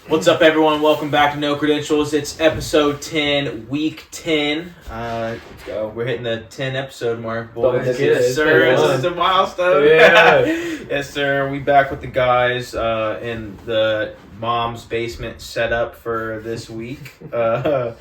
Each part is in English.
What's up, everyone? Welcome back to No Credentials. It's episode 10, week 10. Let's go. We're hitting the 10 episode mark, boys. Yes, sir. This is a milestone. Yeah. Yes, sir. We back with the guys in the mom's basement setup for this week. But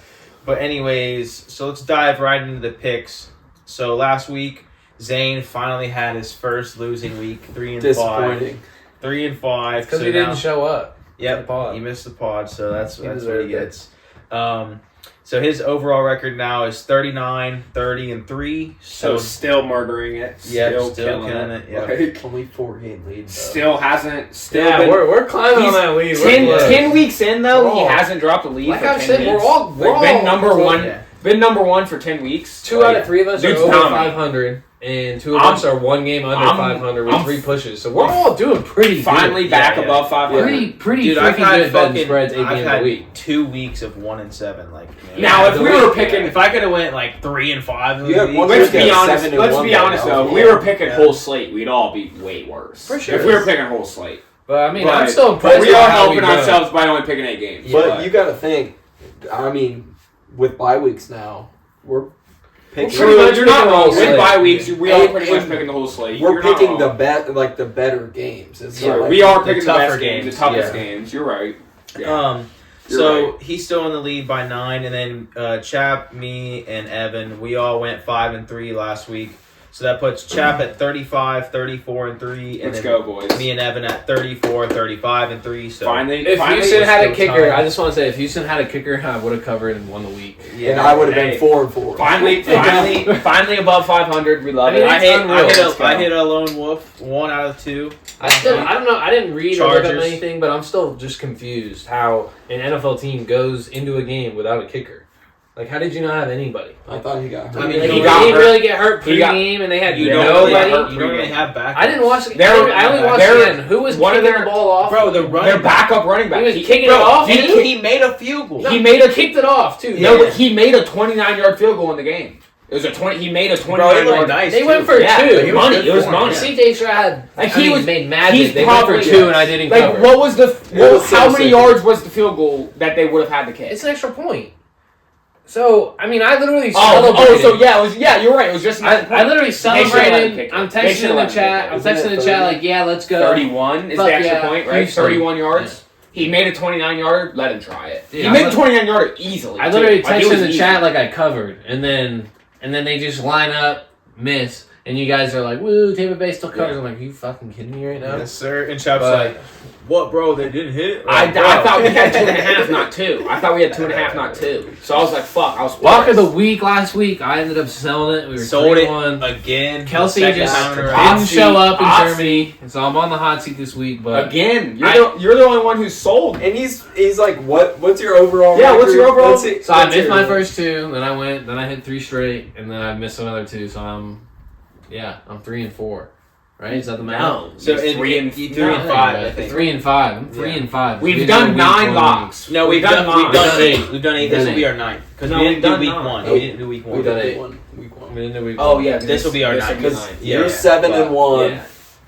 anyways, so let's dive right into the picks. So last week, Zane finally had his first losing week, 3-5. Disappointing. 3-5. Because he didn't show up. Yep, he missed the pod, so that's what he gets. So his overall record now is 39, 30-3. So still murdering it. Yeah, still killing it. Yeah. Like, only 4-game lead. Though. Still hasn't. We're climbing on that lead. 10 weeks in though, he hasn't dropped a lead. Like for I've 10 said, weeks. we're all been number one. Yeah. Been number one for 10 weeks. Two out of three of us are Dude's over dominant. 500, and two of us are one game under 500 with 3 pushes. So we're all doing pretty finally good. back above 500. Pretty Dude, freaking I've had good betting spreads 8 I've games had a week. 2 weeks of 1-7. Like, man. Now, if we were picking, if I could have went like 3-5, You had one let's week be at honest. 7-1 Let's be honest though. though. If we were picking whole slate, we'd all be way worse. For sure. If we were picking whole slate. But I mean, But I'm still impressed. we are how helping we done. ourselves by only picking 8 games. But you got to think, I mean, with bye weeks now, we're picking. Pretty much, you're not picking wrong. the whole With slate. bye weeks, we are pretty much And picking the whole slate. We're You're not picking wrong. the better games. It's not like We are the picking the tougher best games, the games, toughest yeah. games. You're right. Yeah. So right. he's still in the lead by 9, and then Chap, me, and Evan, we all went 5-3 last week. So that puts Chap at 35, 34-3, and Let's then go, boys. me and Evan at 34, 35-3. So Finally, If finally, Houston we're had a still kicker, tied. I just want to say, if Houston had a kicker, I would have covered and won the week. yeah, and I would have Hey. been 4-4. finally above 500. We love I mean, it. I hit a lone wolf 1 out of 2. I don't know. I didn't read or look up Chargers. anything, but I'm still just confused how an NFL team goes into a game without a kicker. Like, how did you not have anybody? I thought he got hurt. I mean, Like, he he got didn't hurt. really get hurt He got- pre-game, and they had You don't nobody. really have back. I didn't watch. They're- I only watched they're- the end. Who was one of kicking their- the ball off? Bro, the running Their backup running back. He was kicking it off. He made a field goal. He kicked it off too. No, but he made a 29-yard field goal in the game. It was a 20. He made a 29-yard. nice. They went too. for Yeah, two. but he was good It was for money. him, CJ Stroud Like, he was- made magic. he's They went for probably- 2, and I didn't Like, cover. what was the? was so how many simple. yards was the field goal that they would have had to kick? It's an extra point. So I mean, I literally Oh, celebrated. so yeah, it was. Yeah, you're right. It was just. I literally should've let him celebrated. kick it. I'm They texting should've in the let him chat. kick I'm it. Isn't texting it in the chat 30? like, yeah, let's go. 31 is Fuck the extra yeah. point, right? Houston. 31 yards. He made a 29-yard. Let him try it. Dude, he I made a lit- 29-yard easily. I literally too. Like, it texted was in the easy. chat like I covered, and then they just line up, miss, and you guys are like, "Woo, Tampa Bay still covers." Yeah. I'm like, "Are you fucking kidding me right now?" Yes, sir. And Chap's But- like, "What, bro? They didn't hit." I Like, bro. thought we had 2.5, not 2. I thought we had 2.5, not 2. So I was like, fuck. I was Lock of the pissed. week last week. I ended up selling it. We were Sold it 3-1. again. Kelsey Second just time in a row. Hot didn't seat, show up in hot Germany, so I'm on the hot seat this week. But Again, I- you're the only one who's sold. And he's like, what's your overall Yeah, record? what's your overall- so I missed my first 2, then I hit 3 straight, and then I missed another 2. So I'm 3-4. Right? Is that the math? No. So He's in 3 and 3 No, and 5, I right. think. 3 and 5. I'm 3 and 5. We've We done week 9 1 locks. No, we've done 8. We've done 8. We've This done will be 8. our 9th because No, we we've didn't do done week 9. 1. Oh. We didn't do week 1. We done Week 8. one. Week 1. We didn't do week Oh, 1. yeah. This will be our this will 9th. be Because nine. Yeah. you're 7-1. Yeah.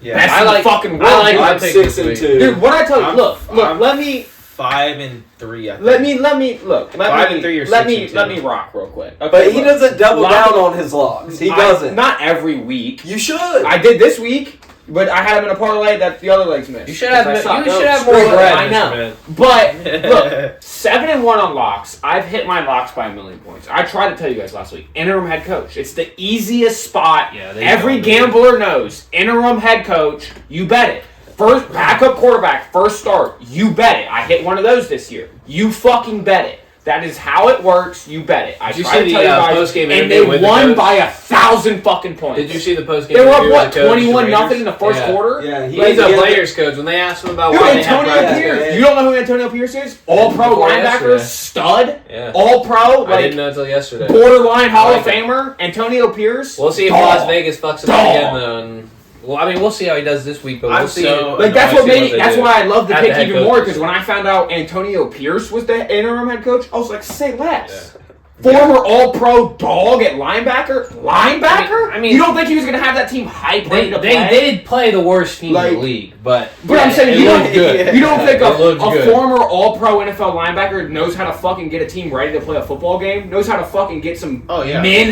Yeah. That's I the like- fucking I like world. my I'm pick 6-2. this week. Dude, what I tell you, I'm- look, I'm- let me 5-3. I think. let me look. 5 and 3 or let 6 me and 2. let me rock real quick. Okay, But he look. doesn't double Lock down it- on his locks. He doesn't. Not every week. You should. I did this week, but I had him in a parlay that the other legs missed. You should have. Because I You suck. should have Screw more it, bread. I know. Mr. Man. But look, 7-1 on locks. I've hit my locks by 1,000,000 points. I tried to tell you guys last week. Interim head coach. It's the easiest spot. Yeah, they Every know. gambler knows. Interim head coach. You bet it. First backup quarterback. First start. You bet it. I hit one of those this year. You fucking bet it. That is how it works. You bet it. I Did you tried see to the, tell you guys, post-game and interview they with the won coach? by 1,000 fucking points. Did you see the post game? They were up what 21-0 in the first Yeah. quarter. Yeah, He's a players coach. When they asked him about Dude, why they have Antonio practice, Pierce. yeah. You don't know who Antonio Pierce is? All pro Before linebacker, yesterday. stud, Yeah. all pro, I like didn't know until yesterday. borderline Hall I of like it. Famer, Antonio Pierce. We'll see if Dog. Las Vegas fucks him up Dog. again. Though. And, well, I mean, we'll see how he does this week, but we'll I'm see. so- Like that's We'll what see made it. they That's do. why I love the At the pick head even more coach. because when I found out Antonio Pierce was the interim head coach, I was like, say less. Former All-Pro dog at linebacker? Linebacker? I mean, you don't think he was going to have that team hyped ready to play? They did play the worst team in the league, but I'm saying it looked good. You don't think looked a good. former All-Pro NFL linebacker knows how to fucking get a team ready to play a football game? Knows how to fucking get some men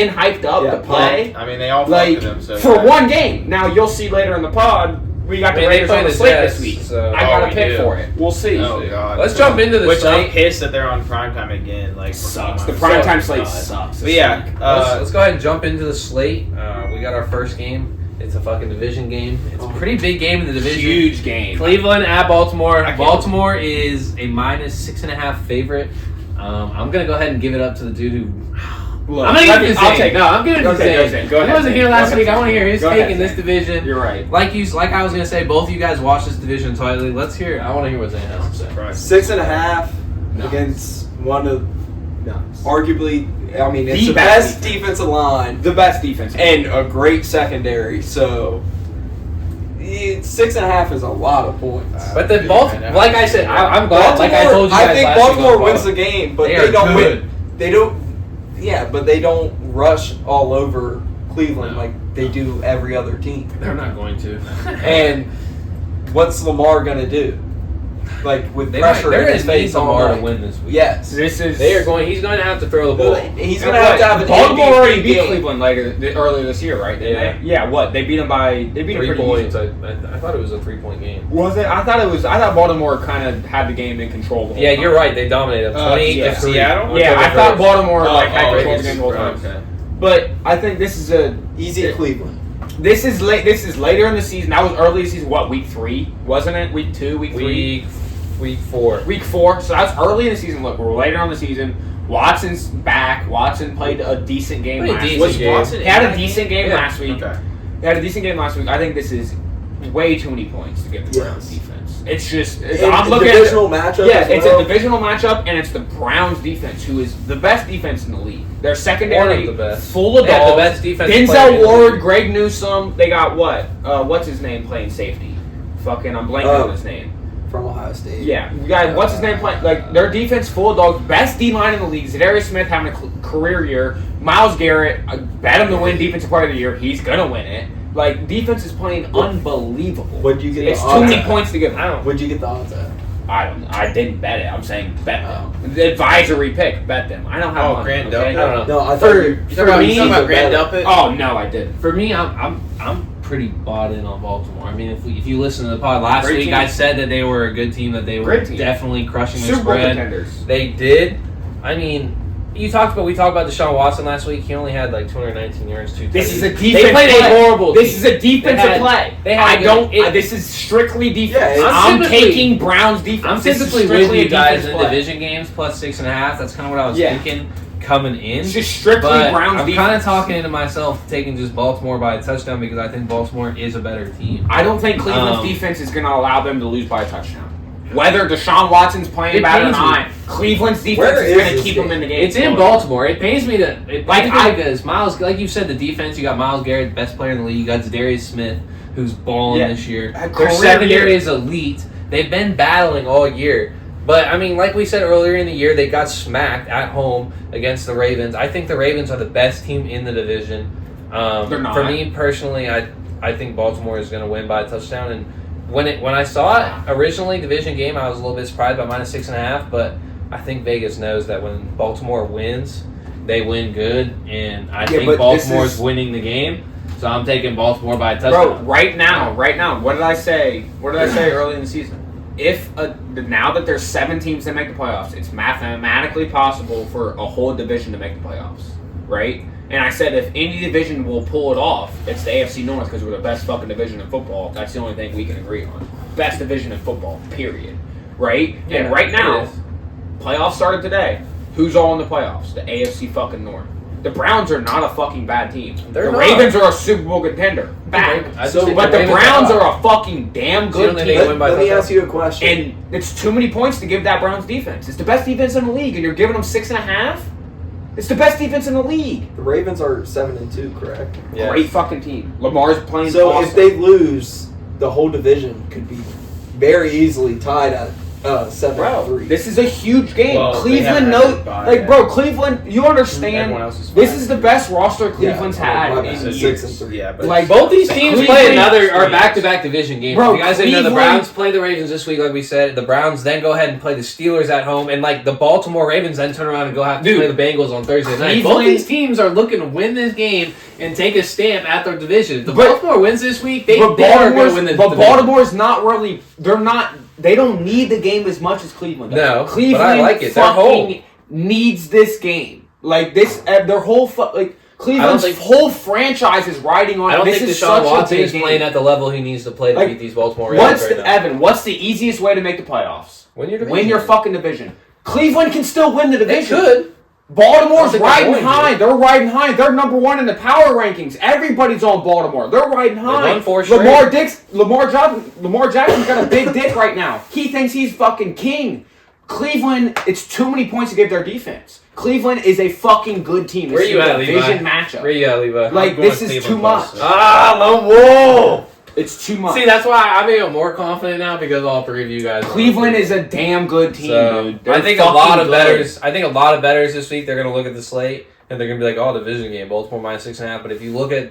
hyped up to play? I mean, they all like fuck with them. So for one game. Now you'll see later in the pod. We got the Raiders on the slate this week. So I got a pick for it. We'll see. Oh god. Let's jump into the Which slate. I'm pissed that they're on primetime again. Like Sucks. The primetime slate sucks. But yeah, let's go ahead and jump into the slate. We got our first game. It's a fucking division game. It's a pretty big game in the division. Huge game. Cleveland at Baltimore. Baltimore is a -6.5 favorite. I'm gonna go ahead and give it up to the dude who. Look, I'm gonna give it to Zane. No, I'm giving it to Zane. Go ahead. He wasn't here last week. I want to hear his take in this division. You're right. Like I was gonna say, both of you guys watch this division entirely. Let's hear. I want to hear what Zane has to say. 6.5 against one of arguably. I mean, it's the best best defensive line, The best defense. and a great secondary. So 6.5 is a lot of points. But the like I said, I'm glad. Baltimore, Like I told you guys I think last week Baltimore on wins pod, the game, but they they are don't good. win. They don't. Yeah, but they don't rush all over Cleveland like they do every other team. They're not going to. And what's Lamar gonna do? Like with pressure they're in going his to need face all Lamar to night. win this week. Yes, This is. He's going to have to throw the ball. he's gonna have to have an Baltimore MVP already beat game. Cleveland earlier this year, right? Yeah. Yeah. What? They beat them by. They beat them 3 pretty points. easy. I thought it was a 3-point game. Was it? I thought Baltimore kind of had the game in control. The whole Yeah, time. you're right. They dominated 28 yeah. to 3. Seattle? Yeah, I thought Baltimore had control of the it's- game the whole time. Okay. But I think this is Easy Cleveland. This is late. This is later in the season. That was early in the season. What, week 3? Wasn't it? Week 2, week 3? Week 4. Week 4. So that's early in the season. Look, we're later on the season. Watson's back. Watson played a decent game Played a last decent week. Was game. Watson He had in a decent game Yeah. last week. Okay. He had a decent game last week. I think this is way too many points to give the Browns defense. It's just I'm looking at divisional matchup. yeah, as it's well. a divisional matchup, and it's the Browns defense, who is the best defense in the league. Their secondary, One of the best. full of They have dogs. the best defensive player in Denzel the Ward, league. Greg Newsome. They got what? What's his name playing safety? Fucking, I'm blanking on his name. from Ohio State. Yeah, you guys, what's his name playing? Like, their defense full of dogs. Best D-line in the league. Zadarius Smith having a career year. Myles Garrett, I bet him to win Defensive Player of the Year. He's gonna win it. Like, defense is playing unbelievable. What'd you get? It's the too odds many at? points to give. I don't. What'd you get the odds at? I don't. I didn't bet it. I'm saying bet them. The advisory pick. Bet them. I don't have Oh, money. Grant okay? Delpit? I don't know. No, I thought For- you You talking about, me, you talking about Grant better. Delpit? Oh no, I didn't. For me, I'm pretty bought in on Baltimore. I mean, if you listen to the pod last Great week, team. I said that they were a good team, that they were Great team. definitely crushing the Super Bowl spread. contenders. They did. I mean, we talked about Deshaun Watson last week. He only had like 219 yards, 2 This is a touchdowns. defense. They played play. a horrible. This team. is a defensive They had- play. they had I a- don't. it- This is strictly defense. Yeah, I'm typically- taking Browns defense. I'm This is typically with strictly you a guys defense in play. division games plus 6.5. That's kind of what I was Yeah. thinking coming in. It's just strictly But Browns I'm defense. kind of talking into myself, taking just Baltimore by a touchdown because I think Baltimore is a better team. I don't think Cleveland's defense is going to allow them to lose by a touchdown. Whether Deshaun Watson's playing It bad or pains me. not, Cleveland's defense Where is is going to this keep game? them in the game. It's in Baltimore. It pains me to Like, because Miles, like you said, the defense. You got Myles Garrett, best player in the league. You got Zadarius Smith, who's balling Yeah. this year. A Their career secondary year. is elite. They've been battling all year. But I mean, like we said earlier in the year, they got smacked at home against the Ravens. I think the Ravens are the best team in the division. They're not. For me personally, I think Baltimore is going to win by a touchdown. And when I saw it originally, division game, I was a little bit surprised by minus 6.5. But I think Vegas knows that when Baltimore wins, they win good, and I think but Baltimore's this is- winning the game. So I'm taking Baltimore by a Bro, touchdown. right now, what did I say? What did I say early in the season? Now that there's 7 teams that make the playoffs, it's mathematically possible for a whole division to make the playoffs, right? And I said if any division will pull it off, it's the AFC North because we're the best fucking division in football. That's the only thing we can agree on. Best division in football, period. Right? Yeah, and right now, it is. playoffs started today. Who's all in the playoffs? The AFC fucking North. The Browns are not a fucking bad team. They're the not. Ravens are a Super Bowl contender. Back. I just So- think But the Ravens Browns are are a fucking damn So you good don't think team. win by Let me touchdown? ask you a question. And it's too many points to give that Browns defense. It's the best defense in the league, and you're giving them 6.5? It's the best defense in the league. the Ravens are 7-2, correct? Yes. Great fucking team. Lamar's playing So awesome. if they lose, the whole division could be very easily tied at 7-3. This is a huge game. Well, they Cleveland haven't knows, had a bye like, yet. bro, Cleveland. You understand? Everyone else is This fine. is the best roster Cleveland's had. my in bad. years. 6-3. Yeah, but Like, Both these teams Cleveland- play are back-to-back division games. Bro, If you guys didn't know, the Cleveland- Browns play the Ravens this week, like we said. The Browns then go ahead and play the Steelers at home, and like the Baltimore Ravens then turn around and go have to play the Bengals on Thursday night. Both Cleveland- these teams are looking to win this game and take a stamp at their division. If the But- Baltimore wins this week, they But are going to win the division. Baltimore's not really. They're not. They don't need the game as much as Cleveland does. No, Cleveland but I like it. They're home. fucking needs this game. Like this, their whole Cleveland's think- whole franchise is riding on. I don't this think is Deshaun such Watson a is big playing game. at the level he needs to play to Like, beat these Baltimore Ravens right now. Evan? What's the easiest way to make the playoffs? Win your division. Win your fucking division. Cleveland can still win the They division. could. Baltimore's I don't think riding they're going high. to. They're riding high. They're number one in the power rankings. Everybody's on Baltimore. They're riding high. won 4 straight. Lamar Jackson's got a big dick right now. He thinks he's fucking king. Cleveland, it's too many points to give their defense. Cleveland is a fucking good team. This Where is you a at, Levi? division matchup. Where you at, Levi? Like, I'm going this is Cleveland too much. plus. whoa! It's too much. See, that's why I'm even more confident now because all 3 of you guys. Cleveland is a damn good team, dude. They're I think a fucking lot of good. bettors. I think a lot of bettors this week they're gonna look at the slate and they're gonna be like, "Oh, division game, Baltimore minus 6.5." But if you look at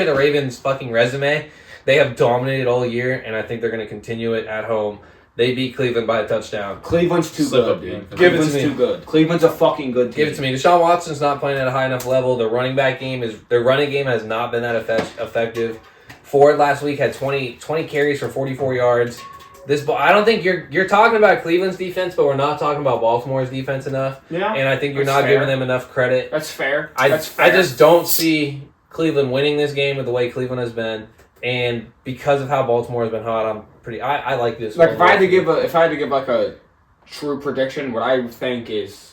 the Ravens' fucking resume, they have dominated all year, and I think they're gonna continue it at home. They beat Cleveland by a touchdown. Cleveland's too Slip good, up dude. game. Give it to Cleveland's me. too good. Cleveland's a fucking good team. Give it to me. Deshaun Watson's not playing at a high enough level. Their running game has not been that effective. Ford last week had 20 carries for 44 yards. I don't think you're talking about Cleveland's defense, but we're not talking about Baltimore's defense enough. Yeah, And I think you're That's not fair. giving them enough credit. that's fair. I That's fair. I just don't see Cleveland winning this game with the way Cleveland has been, and because of how Baltimore has been hot, I like this. like one. if I had to give like a true prediction, what I would think is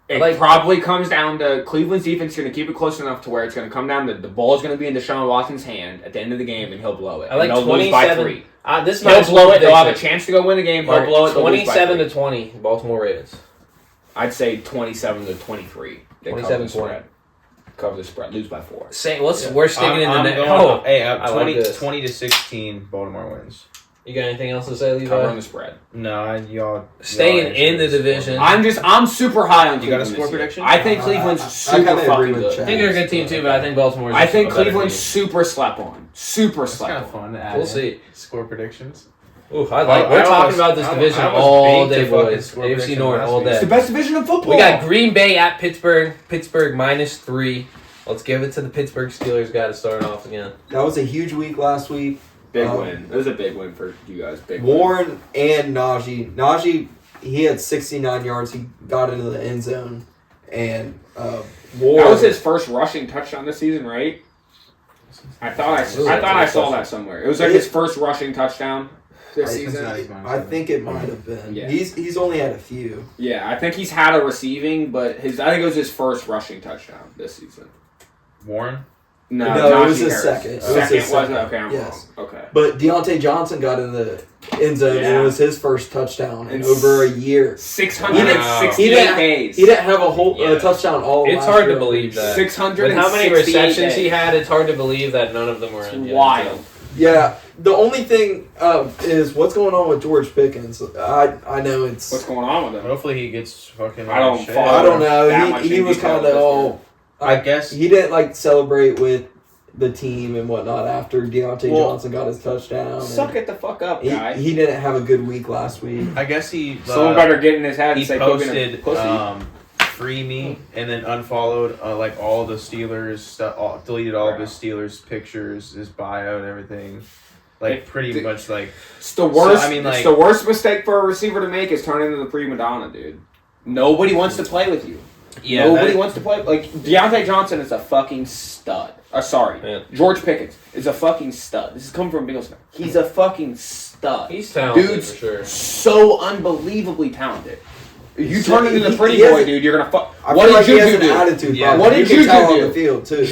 it Like- probably comes down to Cleveland's defense going to keep it close enough to where it's going to come down to the ball is going to be in Deshaun Watson's hand at the end of the game, and he'll blow it. I like and they'll lose by 27. 3. This is He'll my blow it. They'll have a prediction. chance to go win the game. He'll Mark, blow it. They'll lose by 27 3. to 20, Baltimore Ravens. I'd say 27 to 23. They cover 27 the spread. Cover the spread. Lose by 4. We're sticking in the net. Oh, Hey, I like 20, this. 20 to 16, Baltimore wins. you got anything else to say, Levi? Covering the spread. No, y'all Staying y'all in the answered division. I'm super high on Cleveland. You got a this score year. prediction? I think Cleveland's I super kinda agree fucking with good. Chad. I think they're a good team too, but I think Baltimore's. I think a better Cleveland's team. super slept on. Super It's kind slept of on. fun to add We'll in see. score predictions. Ooh, I like. I We're talking almost- about this I division almost all baked a day, fucking boys. score AFC prediction North last all week. day. It's the best division of football. We got Green Bay at Pittsburgh. Pittsburgh minus 3. Let's give it to the Pittsburgh Steelers. Got to start off again. That was a huge week last week. big win. It was a big win for you guys. Big win. Warren and Najee. Najee, he had 69 yards. He got into the end zone. And Warren. That was his first rushing touchdown this season, right? I thought I saw that somewhere. It was like his first rushing touchdown this season. I think it might have been. Yeah. He's only had a few. Yeah, I think he's had a receiving, but I think it was his first rushing touchdown this season. Warren? No, Najee it was his Harris. second. It was Second his was second. okay. I'm Yes. wrong. Okay. But Deontay Johnson got in the end zone, and Yeah. it was his first touchdown in And over a year. 668 days. He didn't have a whole Yeah. touchdown all It's last hard to year. believe that. 668 With how many receptions he days. had, it's hard to believe that none of them were It's in. wild. Yeah, the only thing is what's going on with George Pickens. I know it's. What's going on with him? Hopefully he gets fucking. I don't shit. follow I don't know. that much He in was detail kind this of all. I guess. He didn't like celebrate with the team and whatnot after Deontay Well, Johnson got his touchdown. Suck it the fuck up, He, guy. he didn't have a good week last week. I guess he. Someone better get in his head and He say Kobe posted a pussy. free me and then unfollowed like all the Steelers stuff, deleted all of his Steelers pictures, his bio and everything. Like pretty much like It's the worst. I mean, it's like- the worst mistake for a receiver to make is turn into the prima donna, dude. Nobody wants to play with you. Nobody wants to play. Like Deontay Johnson is a fucking stud. Sorry, Yeah. George Pickens is a fucking stud. This is coming from Bengals fan. He's a fucking stud. He's talented Dude's for sure. so unbelievably talented. You turn into the pretty he has boy, a- dude. You're gonna fuck. I What feel did like he has Juju an do? attitude Yeah. problem. What did You can Juju tell do? on the field too?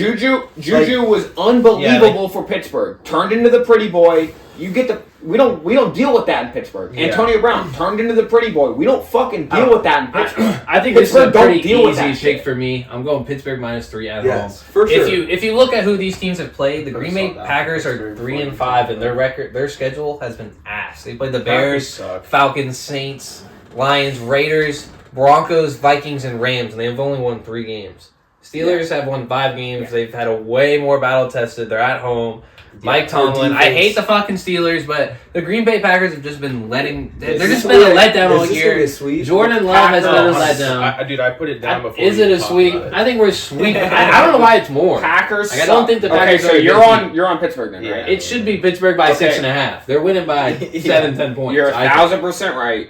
Juju was unbelievable for Pittsburgh. Turned into the pretty boy. You get the we don't deal with that in Pittsburgh. Yeah. Antonio Brown turned into the pretty boy. We don't fucking deal with that in Pittsburgh. I think this is a Pittsburgh don't pretty deal with easy that pick shit. for me. I'm going Pittsburgh -3 at Yes, home. for sure. If you look at who these teams have played, the Green Bay saw that. Packers are Pittsburgh 3-5, and their schedule has been ass. They played the Packers Bears, suck. Falcons, Saints, Lions, Raiders, Broncos, Vikings, and Rams, and they've only won 3 games. Steelers have won 5 games. They've had a way more battle tested. They're at home. Mike Tomlin. I hate the fucking Steelers, but the Green Bay Packers have just been letting. They're just been a letdown all year. Jordan Love has been a letdown. Dude, I put it down before. Is we it a talked sweep? about it. I think we're sweep. I don't know why it's more. Packers. Like, I don't think the suck. Packers Okay, so are a good you're on Pittsburgh then, Yeah. right? It should be Pittsburgh by Okay. 6.5. They're winning by 7-10 points. You're I think. 1,000% right.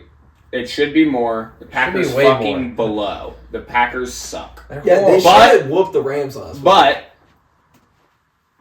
It should be more. The Packers way fucking below. The Packers suck. They're Yeah, they horrible. But- should have whooped the Rams last week. But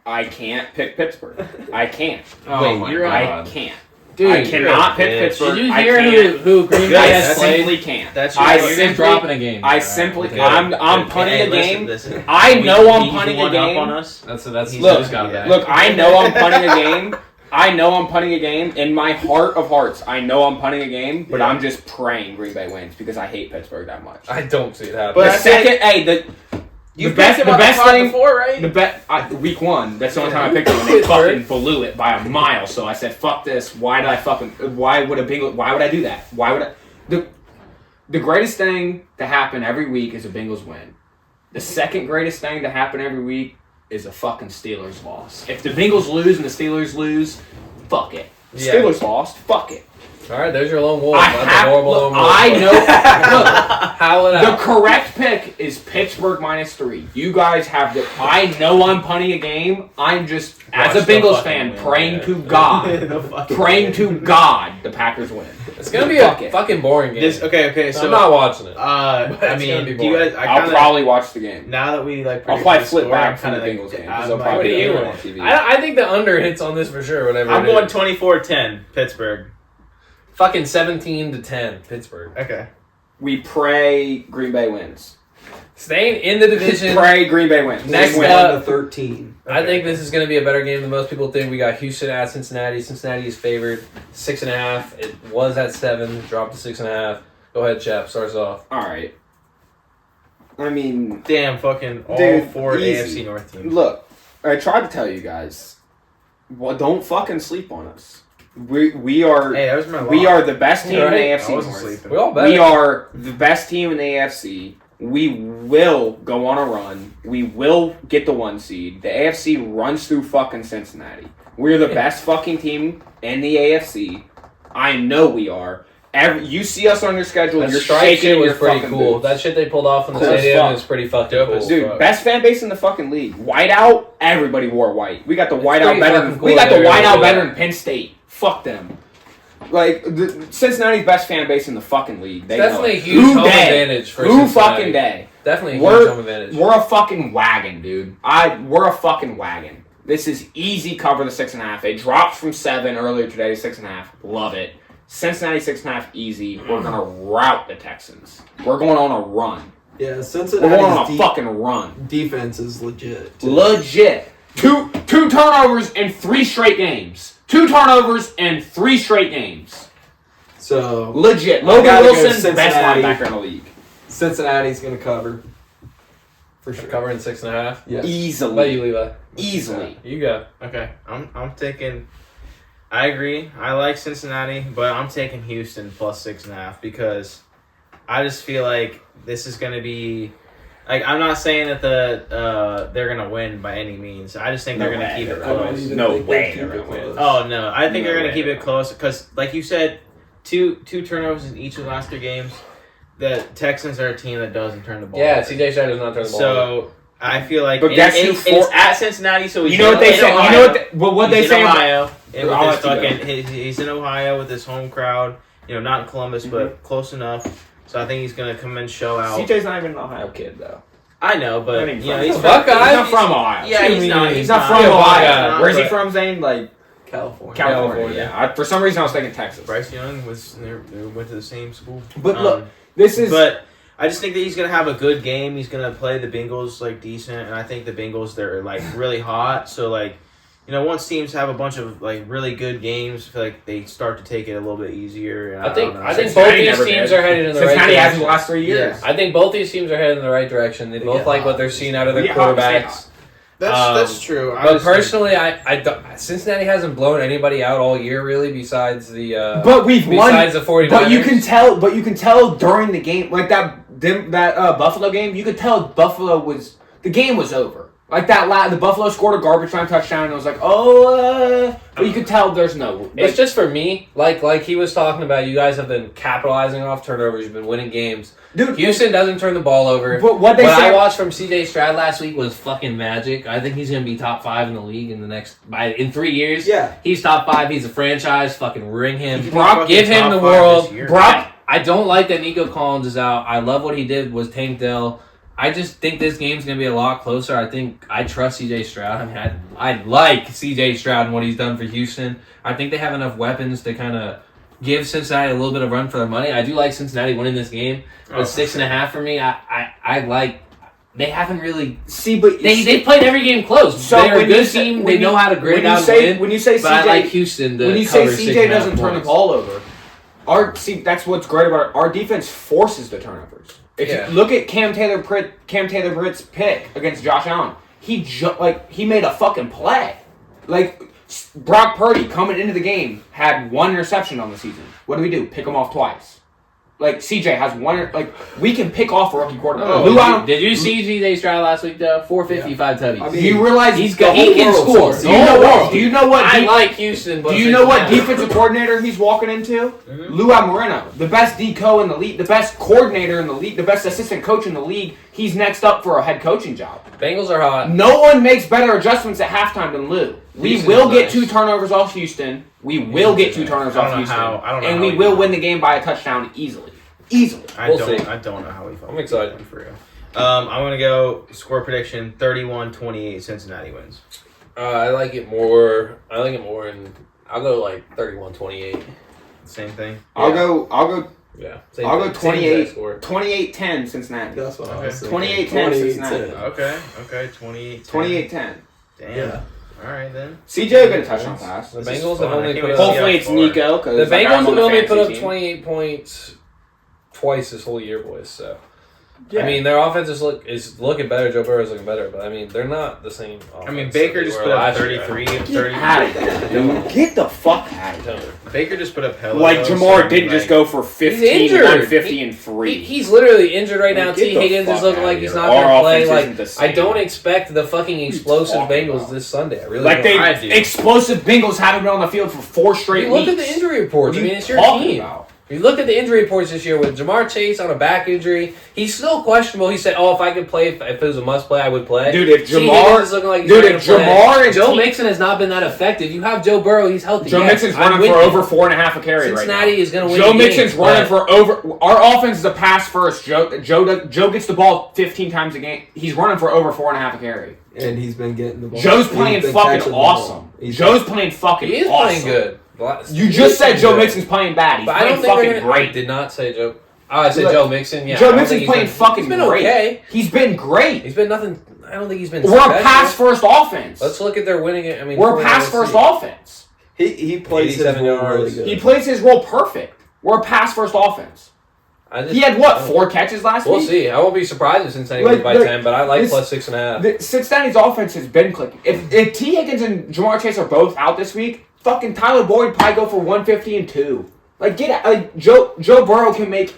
I can't pick Pittsburgh. I can't. Oh Wait, my you're I God. can't. Dude, I cannot pick bitch. Pittsburgh. Did you I hear can't. who Green Bay I has played? simply can't. That's I your You're simply- just dropping a game. I Alright, simply. okay. I'm punting Hey, a game. Listen. I know I'm He's punting a one up game. on us. That's He's Look, just got that. Look, I know I'm punting a game. I know I'm punting a game. In my heart of hearts, I know I'm punting a game, but Yeah. I'm just praying Green Bay wins because I hate Pittsburgh that much. I don't see it happening. But The I second, hey, the best thing before, right? week 1. That's the only time I picked it when they fucking blew it by a mile. So I said, "Fuck this." Why would I do that? Why would I? The greatest thing to happen every week is a Bengals win. The second greatest thing to happen every week is a fucking Steelers loss. If the Bengals lose and the Steelers lose, fuck it. Yeah. Steelers lost, fuck it. All right, there's your lone wolf. I That's have- a horrible look, lone wolf. I know. Look, Howl it the out. correct pick is Pittsburgh -3. You guys have the. I know I'm punting a game. I'm just, as a Watch the Bengals fucking fan, win, praying yeah. to God. The fucking Praying to God the Packers win. It's gonna be Fuck a it. fucking boring game. Okay. So So I'm not watching it. But I it's gonna mean, be do you boring. guys? I I'll kinda, probably watch the game. now that we like. I'll predicted probably the flip score, back I'm from the kinda Bengals game I'm because they'll like, probably What do be you on want? TV. I think the under hits on this for sure. Whatever. I'm it going is. 24-10 Pittsburgh. Fucking 17-10 Pittsburgh. Okay. We pray Green Bay wins. Staying in the division. Pray Green Bay wins. Next Win. up- 1-13. I think this is going to be a better game than most people think. We got Houston at Cincinnati. Cincinnati is favored 6.5. It was at 7, dropped to 6.5. Go ahead, Chap. Start us off. All right. I mean, Damn, fucking all Dude, 4 easy. AFC North teams. look, I tried to tell you guys. Well, don't fucking sleep on us. We are Hey, that was my we lock. are the best team Right. in the I AFC wasn't North. sleeping. We all bet. We are the best team in the AFC. We will go on a run. We will get the 1 seed. The AFC runs through fucking Cincinnati. We're the best fucking team in the AFC. I know we are. You see us on your schedule. That You're strike shaking shit was your pretty fucking cool. boots. That shit they pulled off in the Cool as stadium fuck. is pretty fucking Dope cool. as Dude, fuck. best fan base in the fucking league. Whiteout, everybody wore white. We got the whiteout pretty better. fucking We cool got the that they're whiteout gonna do better that. than Penn State. Fuck them. Like Cincinnati's best fan base in the fucking league. They Definitely know a it. huge Who home day? advantage for Who Cincinnati. fucking day? Definitely a We're- huge home advantage. We're a fucking wagon, dude. We're a fucking wagon. This is easy cover the 6.5. It dropped from 7 earlier today to 6.5. Love it. Cincinnati 6.5 easy. We're gonna rout the Texans. We're going on a run. Yeah, We're going on Cincinnati's a fucking run. defense is legit. too. Legit. Two turnovers in 3 straight games. 2 turnovers in 3 straight games. So Legit. I Logan gotta go Wilson, best Cincinnati. linebacker in the league. Cincinnati's gonna cover for sure. Covering 6.5. Yes. What about Easily. you, Levi? Easily. You go. Okay, I'm taking. I agree. I like Cincinnati, but I'm taking Houston plus 6.5 because I just feel like this is gonna be. Like, I'm not saying that they're gonna win by any means. I just think they're gonna keep it I don't close. even No think way they keep they're it gonna win. close. Oh no, I think No they're gonna way keep they're it close because, like you said, two turnovers in each of the last 3 games. The Texans are a team that doesn't turn the ball. Yeah, over. CJ Stroud does not turn the ball. So I feel like, But guess who it's at Cincinnati, so he's You know what they in say? Ohio. You know what they He's say? in about- Ohio. And with I'll his let you fucking, he's in Ohio with his home crowd. You know, not in Columbus, but close enough. So I think he's gonna come and show out. CJ's not even an Ohio kid, though. I know, but He's you know, from- he's he's Buckeye. not from Ohio. Yeah, he's not. He's not from Yeah, Ohio. Buckeye. Where's he But- from, Zane? Like California. Yeah. For some reason, I was thinking Texas. Bryce Young went to the same school. But look, this is. But I just think that he's gonna have a good game. He's gonna play the Bengals like decent, and I think the Bengals they're like really hot. So like, once teams have a bunch of like really good games, I feel like they start to take it a little bit easier. And I think both Cincinnati these never teams did. are headed in the Cincinnati right has in direction. the last 3 years. I think both these teams are headed in the right direction. They both get like hot. what they're seeing out of their Yeah, hot, stay quarterbacks. That's true. But personally, I don't, Cincinnati hasn't blown anybody out all year really. Besides the But we've won. besides the 49ers. But you can tell during the game, like that Buffalo game, you could tell the game was over. Like the Buffalo scored a garbage time touchdown, and it was like, but you could tell there's no. It's just for me, like he was talking about. You guys have been capitalizing off turnovers. You've been winning games. Dude, Houston doesn't turn the ball over. But what I watched from C.J. Stroud last week was fucking magic. I think he's going to be top 5 in the league in 3 years. Yeah. He's top 5. He's a franchise. Fucking ring him. Brock, give him the top 5 world. this year. Brock, I don't like that Nico Collins is out. I love what he did was Tank Dell. I just think this game's going to be a lot closer. I trust C.J. Stroud. I mean, I like C.J. Stroud and what he's done for Houston. I think they have enough weapons to kind of give Cincinnati a little bit of run for their money. I do like Cincinnati winning this game. But 6.5 for me, I like. They haven't really but they played every game close. So They're a when good you say- team. when They know you- how to grit when out you and say- win. when you say but I CJ like Houston to when you say cover CJ 6.5 doesn't turn the points. ball over, that's what's great about our defense forces the turnovers. If Yeah. you look at Cam Taylor Britt's pick against Josh Allen, he made a fucking play. Like Brock Purdy coming into the game had 1 interception on the season. What do we do? Pick him off twice. Like CJ has 1. Like we can pick off a rookie quarterback. Did you see C.J. Stroud last week though? 455 tutties. I Do mean, you realize He's the good. He whole can world score. scores? The whole world. Do you know what? I like Houston. But Do you know what 6.5. defensive coordinator he's walking into? Lou Moreno, the best DCO in the league, the best coordinator in the league, the best assistant coach in the league. He's next up for a head coaching job. Bengals are hot. No one makes better adjustments at halftime than Lou. We Houston's will get nice. 2 turnovers off Houston. We will get 2 turnovers I don't off know Houston. how- I don't know and how we we will do win it. the game by a touchdown easily. Easily. I We'll don't see. know how he. I'm excited for real. I'm gonna go score prediction 31-28. Cincinnati wins. I like it more, and I'll go like 31-28. Same thing. I'll go Yeah. I'll go 28 score. 28-10 Cincinnati. That's what I was thinking. 28-10 Cincinnati. 28-10. Okay. 28. 28-10. Damn. Yeah. All right then. CJ will get a touchdown pass. The This is Bengals fun. have only I can't put wait up. to see Hopefully how it's far. Nico. The Bengals have only put up 28 points twice this whole year, boys. So Yeah. I mean, their offense is looking better. Joe Burrow's looking better, but I mean, they're not the same. I mean, offense Baker that they just were put up last year. 33 and Get 30. out of here, dude. Get the fuck out of here. Baker just put up hella. Like though, Jamar so, didn't like, just go for 15, injured. 150, and 3. He's literally injured right now. Get T. the Higgins fuck is looking outta like he's here. not Our going to play. offense Like isn't the same. I don't expect the fucking explosive talking Bengals about? this Sunday. I really Like don't. I they do. explosive Bengals haven't been on the field for 4 straight You look weeks. at the injury reports. What I are mean, you it's your talking team. about? You look at the injury reports this year with Jamar Chase on a back injury. He's still questionable. He said, "Oh, if I could play, if it was a must play, I would play." Dude, if T. Jamar- Higgins is looking like he's dude, not if gonna play. Jamar and Joe T- Mixon has not been that effective. You have Joe Burrow; he's healthy. Joe Yes, Mixon's I'm running with for you. over 4.5 a carry right now. Cincinnati is going to win. Joe the Mixon's game, running but- for over. Our offense is a pass first. Joe gets the ball 15 times a game. He's running for over 4.5 a carry. And he's been getting the ball. Joe's He's playing been fucking catching the ball. awesome. He's- Joe's playing fucking He is awesome. playing good. You just said Joe Mixon's playing bad. He's But I playing don't think fucking they're gonna, I great. did not say Joe. Oh, I said Look, Joe Mixon. Yeah, I Joe don't Mixon's think he's playing been- fucking He's been great. okay. He's been great. He's been nothing. I don't think he's been. We're a special. pass first offense. Let's look at their winning it. I mean, We're a pass first offense. He plays his 87 role really yards. good. He plays his role perfect. We're a pass first offense. He had what, 4 catches last We'll week? see. I won't be surprised if Cincinnati Like- wins by like, 10, but I like this- plus 6.5. Cincinnati's offense has been clicking. If T. Higgins and Jamar Chase are both out this week, fucking Tyler Boyd probably go for 150 and 2. Like get out. Like Joe Burrow can make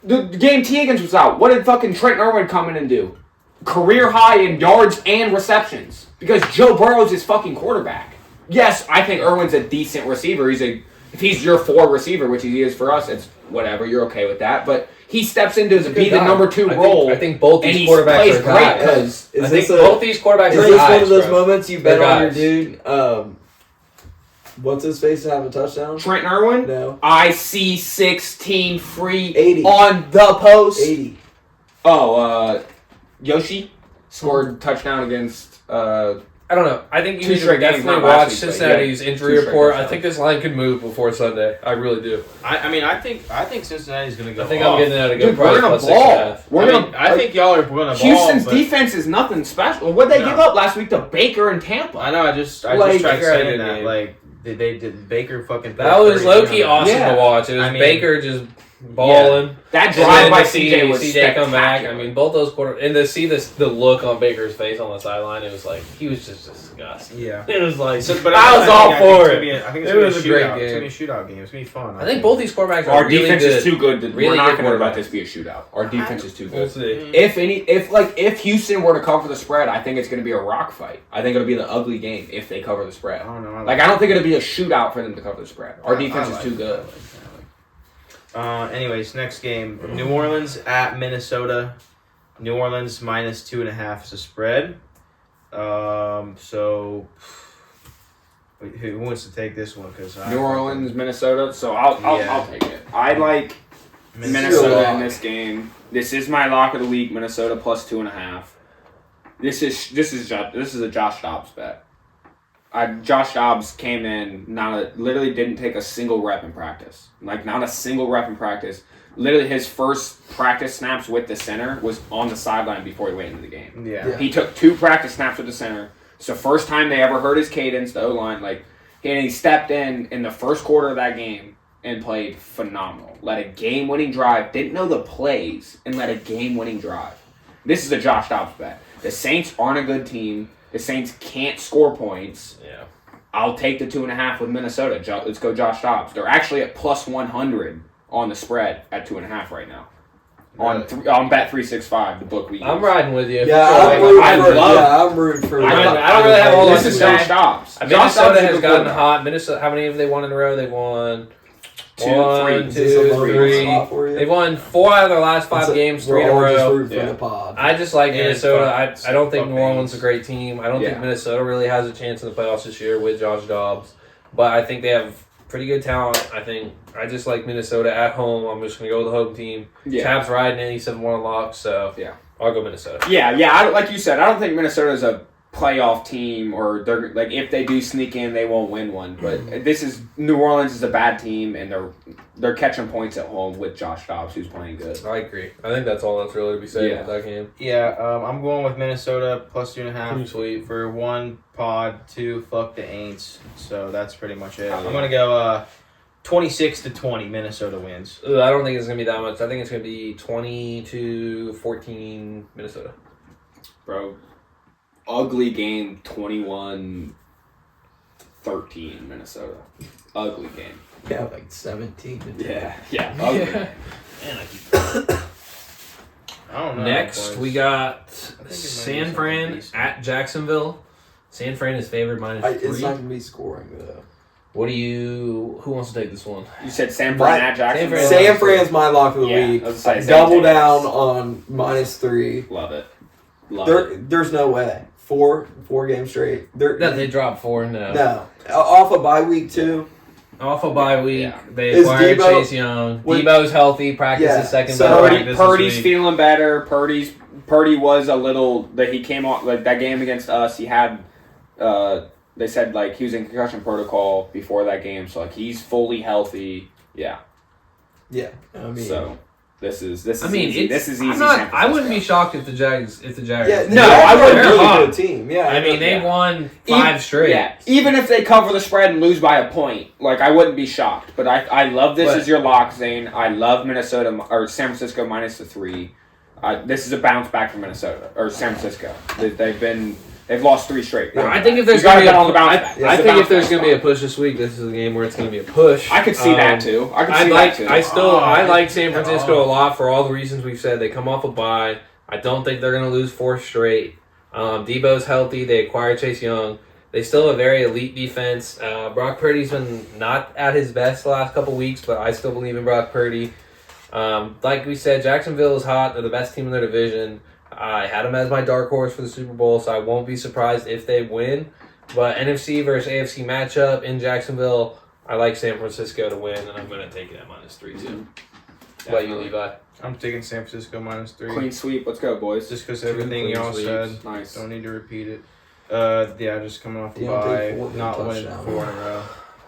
the game. T. Higgins was out. What did fucking Trent Irwin come in and do? Career high in yards and receptions because Joe Burrow's his fucking quarterback. Yes, I think Irwin's a decent receiver. If he's your 4 receiver, which he is for us, it's whatever. You're okay with that, but he steps into to be the number 2 role. I think both and these he quarterbacks plays are great guys. because I think this a- both these quarterbacks Is are this guys, one of those bro. moments you bet They're on your guys. dude? What's his face to have a touchdown? Trent Irwin. No. I see 16 free 80. on the post. 80. Oh, Yoshi scored touchdown against I don't know. I think you Two need to straight games, definitely not last watch week, but Cincinnati's yeah, injury two straight report. I touchdowns. think this line could move before Sunday. I really do. I think Cincinnati's gonna go. I think off. I'm getting that at a good Dude, price. we're gonna plus ball. 6.5. I think y'all are gonna ball. Houston's but defense is nothing special. What they No. give up last week to Baker and Tampa? I know. I just tried Baker had a saying good that. game. Like they did Baker fucking. That was low key awesome Yeah. to watch. It was I mean, Baker just balling. That And drive then by to see CJ was CJ come back. spectacular. I mean, both those quarter and to see the look on Baker's face on the sideline, it was like he was just disgusted. Yeah. It was like But I was all for it. I think it's It gonna was be a great shootout. It's game. gonna be a shootout game. It's gonna be fun. I think both these quarterbacks are Our really defense good. is too good. Really We're not good going to let quarterbacks. this be a shootout. Our defense is too We'll good. see. If Houston were to cover the spread, I think it's going to be a rock fight. I think it'll be the ugly game if they cover the spread. I don't know. Like I don't think it'll be a shootout for them to cover the spread. Our defense is too good. Anyways, next game: New Orleans at Minnesota. New Orleans minus 2.5 is the spread. So who wants to take this one? Because New Orleans, Minnesota. So I'll take it. I like Minnesota. Minnesota in this game. This is my lock of the week. Minnesota plus 2.5. This is a Josh Dobbs bet. Josh Dobbs came in, literally didn't take a single rep in practice. Like, not a single rep in practice. Literally, his first practice snaps with the center was on the sideline before he went into the game. Yeah. He took 2 practice snaps with the center. It's the first time they ever heard his cadence, the O-line. He stepped in the first quarter of that game and played phenomenal. Led a game-winning drive. Didn't know the plays and led a game-winning drive. This is a Josh Dobbs bet. The Saints aren't a good team. The Saints can't score points. Yeah. I'll take the 2.5 with Minnesota. Let's go Josh Dobbs. They're actually at plus 100 on the spread at 2.5 right now. On Bet365, the book we use. I'm riding with you. Yeah, I'm rooting for. I don't really have all This that is to say. Josh Dobbs. Josh Minnesota Dobbs is a has good gotten quarterback. hot. Minnesota. How many have they won in a row? They've won 2, 1, 3. 2, 3. They've won 4 out of their last 5 games, 3 in a row. For the pod. I just like Yeah, Minnesota. fuck- I don't think fuck New Orleans Bengals. is a great team. I don't Yeah. think Minnesota really has a chance in the playoffs this year with Josh Dobbs. But I think they have pretty good talent. I just like Minnesota at home. I'm just going to go with the home team. Yeah. Cap's riding in. He's 7-1 lock. So Yeah. I'll go Minnesota. Yeah. Like you said, I don't think Minnesota's a playoff team, or they're like if they do sneak in, they won't win one. But New Orleans is a bad team, and they're catching points at home with Josh Dobbs, who's playing good. I agree. I think that's all that's really to be said Yeah. with that game. Yeah, I'm going with Minnesota plus 2.5. Pretty sweet. For 1 pod, 2 fuck the Aints. So that's pretty much it. I'm gonna go 26-20. Minnesota wins. I don't think it's going to be that much. I think it's going to be 20-14 Minnesota. Bro, ugly game, 21-13 Minnesota. Ugly game. Yeah, like 17. Yeah. Ugly. Yeah. I don't know. Next, boys. we got it might be San something Fran decent. at Jacksonville. San Fran is favored -3. It's not gonna be scoring though. Who wants to take this one? You said San Fran at Jacksonville? San San Fran's my lock of the Yeah, week. I was gonna say, Double same thing. down on -3. Love it. Love it. There's no way. Four games straight. That they dropped 4 now. No. Off a bye week too. Off a bye week, Yeah. they Is acquired Debo- Chase Young. What- Debo's healthy, practice Yeah, his second so best Purdy, practice Purdy's this week. feeling better. Purdy was a little that he came off like that game against us. He had they said like he was in concussion protocol before that game, so like he's fully healthy. Yeah. Yeah. I mean. So this is I mean, easy. it's, This is easy. I'm not, San I wouldn't be Francisco. shocked if the Jags. Yeah. No, I they're wouldn't a be really hot. good team. Yeah. I mean, they Yeah. won 5 straight. Yeah, even if they cover the spread and lose by a point, like I wouldn't be shocked. But I love this But- as your lock, Zane. I love Minnesota or San Francisco -3. This is a bounce back from Minnesota or San Francisco. They've lost 3 straight. No, I think if there's You gotta going to be bet on the bounce back. I This is a think bounce if there's back going to be a spot. push this week, this is a game where it's going to be a push. I could see that too. I could see I that too. I like San Francisco a lot for all the reasons we've said. They come off a bye. I don't think they're going to lose 4 straight. Debo's healthy. They acquired Chase Young. They still have a very elite defense. Brock Purdy's been not at his best the last couple weeks, but I still believe in Brock Purdy. Like we said, Jacksonville is hot. They're the best team in their division. I had them as my dark horse for the Super Bowl, so I won't be surprised if they win. But NFC versus AFC matchup in Jacksonville, I like San Francisco to win, and I'm going to take it at -3 too. What about you, Levi? I'm taking San Francisco -3. Clean sweep. Let's go, boys. Just because everything Clean y'all sweeps. said. Nice. Don't need to repeat it. Yeah, just coming off the Deontay bye, Foreman not winning touchdown. 4 in a row.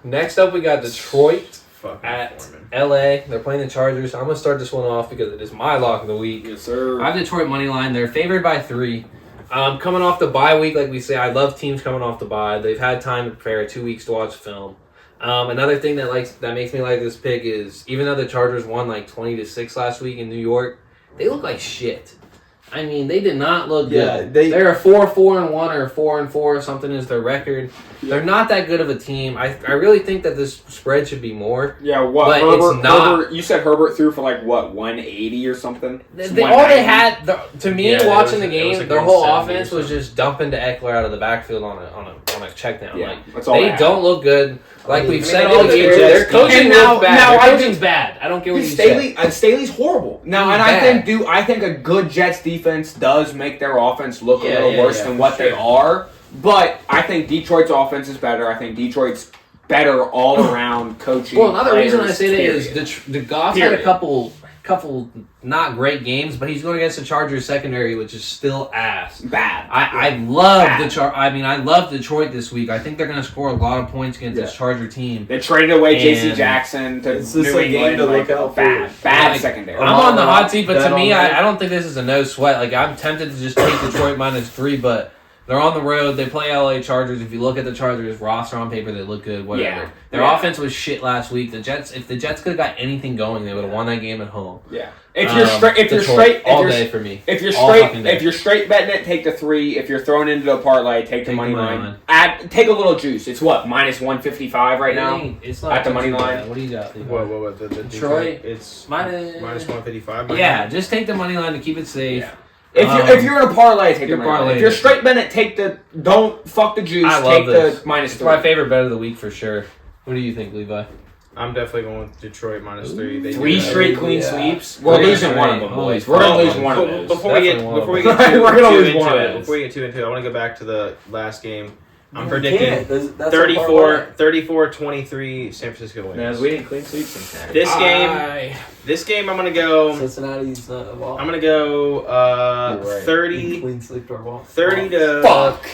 Next up, we got Detroit Fucking at Foreman. LA. They're playing the Chargers. I'm going to start this one off because it is my lock of the week. Yes, sir. I have Detroit money line. They're favored by 3. Coming off the bye week, like we say, I love teams coming off the bye. They've had time to prepare, 2 weeks to watch film. Another thing that makes me like this pick is even though the Chargers won like 20-6 last week in New York, they look like shit. I mean, they did not look good. They're a 4-4-1 or 4-4 or something is their record. They're not that good of a team. I really think that this spread should be more. Yeah, what? But Herbert, it's not. Herbert, you said Herbert threw for like what, 180 or something? All they had, to me, Yeah, watching it the was game, like their whole 170 offense or was something. just dumping to Eckler out of the backfield on a check down. Yeah, Like, that's all they had. don't look good. Like we've said they all did year, the their Jets. coaching And now- looks bad. now Their I coaching's bad. I don't care what you say. Staley's horrible. Now, He's and bad. I think a good Jets defense does make their offense look a Yeah, little yeah, worse yeah, than for what they sure. are. But I think Detroit's offense is better. I think Detroit's better all around coaching. Well, another reason I players, say that is period. the Goff had a Period. couple not great games, but he's going against the Chargers secondary, which is still ass. bad. I love Bad. I love Detroit this week. I think they're going to score a lot of points against this Yeah. Charger team. They traded away J.C. And Jackson to it's just New a game England. to like, look out for. bad Like, secondary. I'm on the hot seat, but Bet to me, on that. I don't think this is a no sweat. Like I'm tempted to just take Detroit -3, but they're on the road. They play LA Chargers. If you look at the Chargers roster on paper, they look good. Whatever. Yeah. Their Yeah. offense was shit last week. If the Jets could have got anything going, they would have won that game at home. Yeah. If you're straight, Detroit, all day for me. If you're All fucking day. if you're straight betting it, take the 3. If you're throwing into a parlay, take the money line. line. Take a little juice. It's what, -155 right now. It's not At the too money bad. line. What do you got? Levi? What, the Detroit? It's Minus- -155. Yeah, just take the money line to keep it safe. Yeah. If you're in a parlay, take the Your money line. parlay. If you're straight betting it, don't fuck the juice. I love Take this. the It's my -3. favorite bet of the week for sure. What do you think, Levi? I'm definitely going with Detroit -3. They 3 do that. straight clean Yeah. sweeps. We're Three losing one of straight. them, Holy boys. We're gonna fuck. lose one of those. Before we get Definitely before we one get of too, those. We're gonna too lose one into of it, those. before we get too into it, I want to go back to the last game. I'm You predicting can't. That's a parlay. 34-23 San Francisco wins. We didn't clean sweep Cincinnati. This game I'm gonna go. Cincinnati's not involved. I'm gonna go You're right. 30 Clean sleep our ball. 30 to Fuck.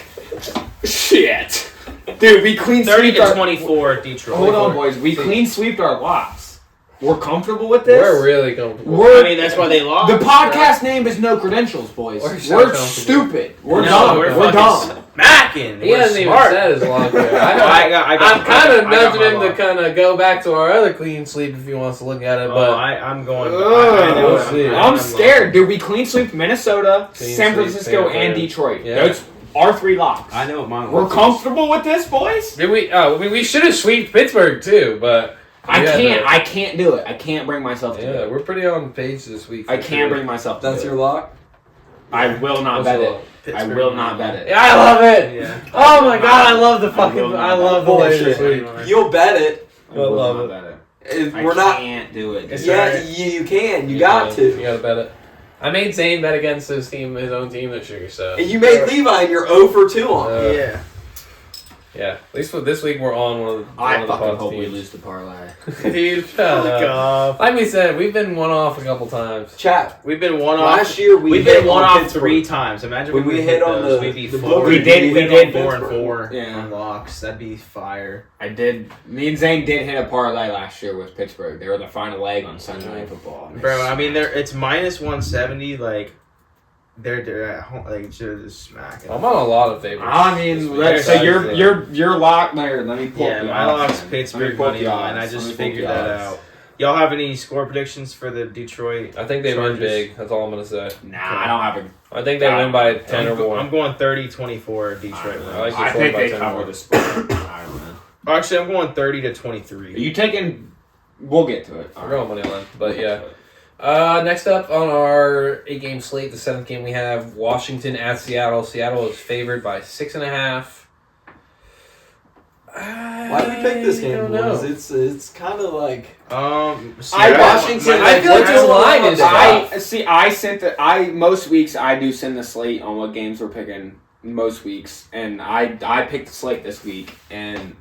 Shit. Dude, we clean 30 sweeped to our... 24 Detroit. Hold on, boys. We clean sweeped our locks. We're comfortable with this? We're really comfortable. We're- I mean, that's why they lost. The podcast name is No Credentials, boys. We're We're, so comfortable. stupid. We're No, dumb. we're We're fucking dumb. smacking. He We're hasn't even smart. said his lock there. I got I'm kind of I got nudging my him to lock. kind of go back to our other clean sleep if he wants to look at it. Oh, But I'm going. Ugh. I know We'll it. see. I'm scared. Dude, we clean sweep Minnesota, Clean San sweep, Francisco, San and Fran. Detroit. Yeah. Those are 3 locks. I know what mine We're was. comfortable with this, boys? did we? Oh, we should have sweeped Pittsburgh too. But I can't do it. I can't bring myself to do Yeah, it. we're pretty on page this week. I for can't sure. bring myself to That's do your it. lock? I will not What's bet your it. lock? I Pittsburgh. will not bet it. Yeah, I love it. Yeah. Oh my god, I love the I fucking. will not I love the bet way it. this week. You'll bet it. I will love not it. bet it. We're not. can't do it. It's dude. Yeah, alright. you can. You You got can. You to. gotta bet it. I made Zane bet against his own team this year. So And you made Levi and you're 0 for 2 on. Yeah. yeah, at least for this week we're on one of the. I one of the fucking Pods hope we teams. lose the parlay. Dude, shut Fuck up. off. Like we said, we've been one off a couple times. Chat. We've been one off. Last year We've hit been one on off Pittsburgh. 3 times. Imagine When we hit on those. the- We'd be the 4. book, we did We'd hit 4 and Pittsburgh. 4 Yeah. on locks. That'd be fire. I did. Me and Zane did hit a parlay last year with Pittsburgh. They were the final leg on Sunday Night Football. Bro, I mean, it's minus 170. Like, they're at home. Like, just smacking. I'm on a lot of favorites. I this mean, week. let's, so There's you're locked there. Let me pull. Yeah, up the my odds, lock's man. Pittsburgh Let me pull up money the line. I odds. just Let me pull up figured the that odds. out. Y'all have any score predictions for the Detroit? I think they win Chargers? big. That's all I'm gonna say. Nah, I don't have a. I think they win by 10 or more. I'm going 30-24 Detroit. I wins. like I Detroit think by they 10 cover more. the spread. I don't know. Actually, I'm going 30 to Are 23. you taking? We'll get to it. We're going money line, but yeah. Next up on our 8-game slate, the 7th game we have Washington at Seattle. Seattle is favored by 6.5. Why did we pick this I game, don't boys? know. It's kind of like Washington. I feel like this line is I sent the. Most weeks I do send the slate on what games we're picking. Most weeks, and I picked the slate this week, and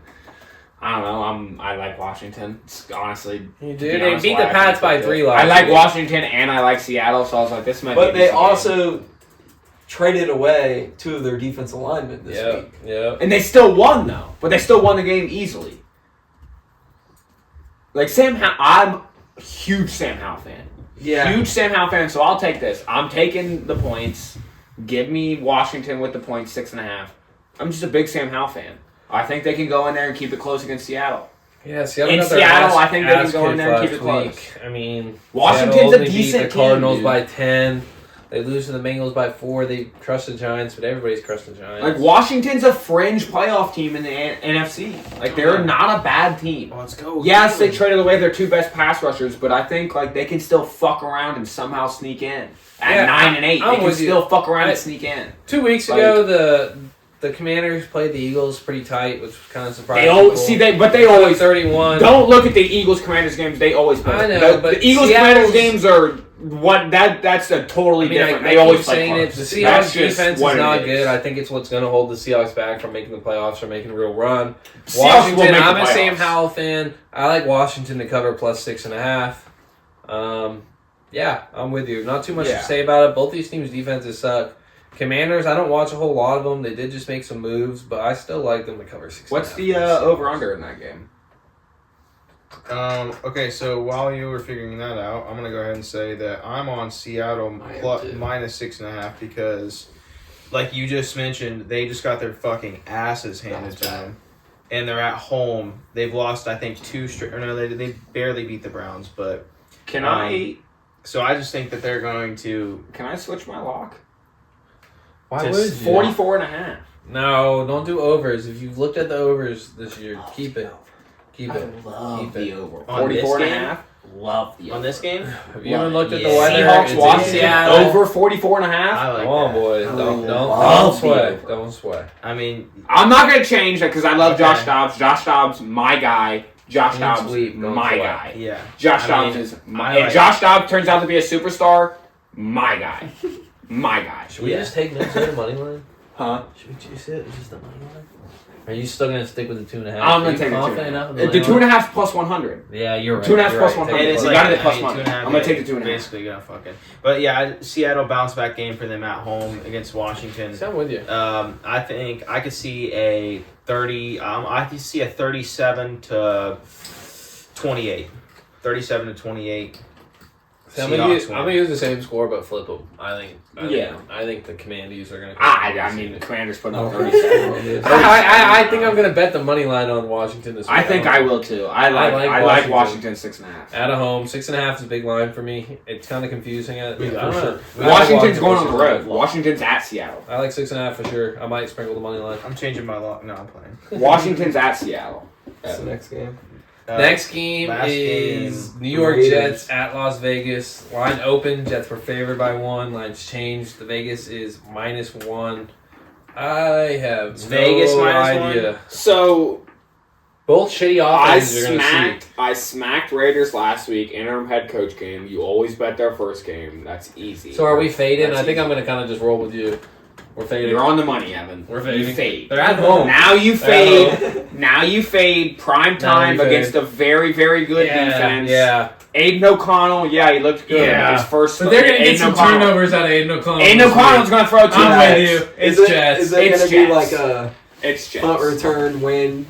I don't know. I like Washington. It's honestly, You to do. be They honest, beat why the I Pats by picked it. 3 last I like week. Washington and I like Seattle, so I was like, this might. But be they a decent game. also traded away 2 of their defensive linemen this week. Yeah. And they still won, though. But they still won the game easily. Like, I'm a huge Sam Howell fan. Yeah. Huge Sam Howell fan, so I'll take this. I'm taking the points. Give me Washington with the points, 6.5. I'm just a big Sam Howell fan. I think they can go in there and keep it close against Seattle. Yeah, Seattle In got their Seattle, ass- I think they can ass go in there and kicked keep it last close. week. I mean, Washington's Seattle a only decent beat the Cardinals team, by dude. 10. They lose to the Bengals by 4. They crushed the Giants, but everybody's crushed the Giants. Like, Washington's a fringe playoff team in the NFC. Like, they're not a bad team. Well, let's go. Yes, they traded away their 2 best pass rushers, but I think like they can still fuck around and somehow sneak in. At 9 and 8, I'm they can with you. still fuck around and sneak in. 2 weeks ago, the Commanders played the Eagles pretty tight, which was kind of surprising. They always 31. don't look at the Eagles Commanders games. They always play. I know, but the Eagles Seattle's- Commanders games are that's a totally different. I They always keep play saying it. close. The Seahawks That's just defense is what it not is. good. I think it's what's going to hold the Seahawks back from making the playoffs or making a real run. Seahawks will Washington, make the I'm a Sam playoffs. Howell fan. I like Washington to cover plus 6.5. Yeah, I'm with you. Not too much Yeah. to say about it. Both these teams' defenses suck. Commanders, I don't watch a whole lot of them. They did just make some moves, but I still like them to cover 6.5. What's the over/under in that game? Okay, so while you were figuring that out, I'm gonna go ahead and say that I'm on Seattle minus 6.5 because, like you just mentioned, they just got their fucking asses handed to them, and they're at home. They've lost, I think, 2 straight. Or no, they barely beat the Browns, but Can I so I just think that they're going to. switch my lock? Why Just would you? 44.5. No, don't do overs. If you've looked at the overs this year, keep it. Keep it. Love Keep the it. over. On this 44.5. Love the over. On this game, Have you ever looked at the Yeah. weather? Seahawks It's in Washington Seattle. over 44.5. I like Come on, that. boys. I Don't love sweat. the Don't sweat. I mean, I'm not going to change that because I love Okay. Josh Dobbs. Josh Dobbs, my guy. Josh Clean Dobbs, sweep, don't my sweat. guy. yeah. Josh I Dobbs mean, is I my. like If Josh Dobbs turns out to be a superstar, my guy. My guy. Should we Yeah. just take Minnesota money line? Huh? Should we just it? Just the money line? Are you still gonna stick with the 2.5? I'm Are going you to take the confident 2.5. enough in The money line? 2.5 plus 100. Yeah, you're right. 2.5 you're plus right. 100. And it's You like, got it at I plus mean, money. 2.5, I'm gonna take the 2.5. Basically gonna fucking. But yeah, Seattle bounce back game for them at home against Washington. So I'm with you. I think I could see a 30. I could see a 37 to 28. 37 to 28. So I'm Seahawks gonna win. use the same score, but flip them. I Yeah. think the Commanders are gonna. I mean, the Commanders putting up 37. I think I'm gonna bet the money line on Washington this week. I think I will too. I like Washington 6.5. At a home, 6.5 is a big line for me. It's kind of confusing. I don't know. Washington's going on the road. Washington. Washington's at Seattle. I like 6.5 for sure. I might sprinkle the money line. I'm changing my lock. No, I'm playing. Washington's at Seattle. That's the next game. Next game last is game, New York Raiders. Jets at Las Vegas. Line open. Jets were favored by 1. Line's changed. The Vegas is -1. I have It's no Vegas minus idea. So Both shitty offenses you're gonna see. I smacked Raiders last week, interim head coach game. You always bet their first game. That's easy. So are we fading? That's I think easy. I'm gonna kind of just roll with you. We're fading. You're on the money, Evan. We're fading. You fade. They're at home. Now you fade. Now you fade. Prime time Now you against a very, very good defense. Yeah. Aiden O'Connell, yeah, he looked good. Yeah. His first, But they're gonna get Aiden some O'Connell. turnovers out of Aiden O'Connell. Aiden this O'Connell's week. gonna throw 2 I'm picks. with you. It's Is Jets. Is it It's going to be Jets. like a It's Jets. punt return win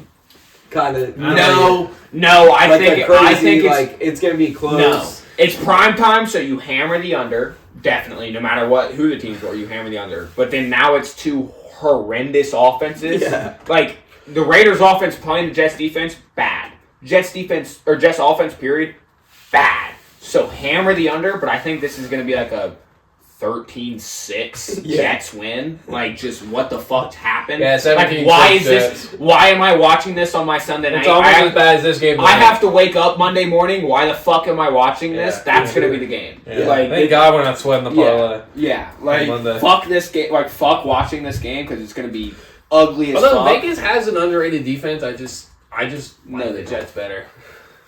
kind of? No, I like think crazy, it's it's going to be close. no. It's prime time, so you hammer the under. Definitely, no matter who the teams were, you hammer the under. But then now it's 2 horrendous offenses. Yeah. Like the Raiders' offense playing the Jets' defense, bad. Jets' defense or Jets' offense, period, bad. So hammer the under. But I think this is going to be like a 13-6 Yeah. Jets win. Like, just what the fuck happened? Yeah, 17-6 like, why is Jets. this? Why am I watching this on my Sunday night? It's almost as bad as this game. I have to wake up Monday morning. Why the fuck am I watching this? Yeah. That's gonna be the game. Yeah. Like, Thank God we're not sweating the parlay. yeah, like Monday. fuck this game. Like, fuck watching this game because it's gonna be ugly as Although fuck. Vegas has an underrated defense, I just No, like they the Jets better.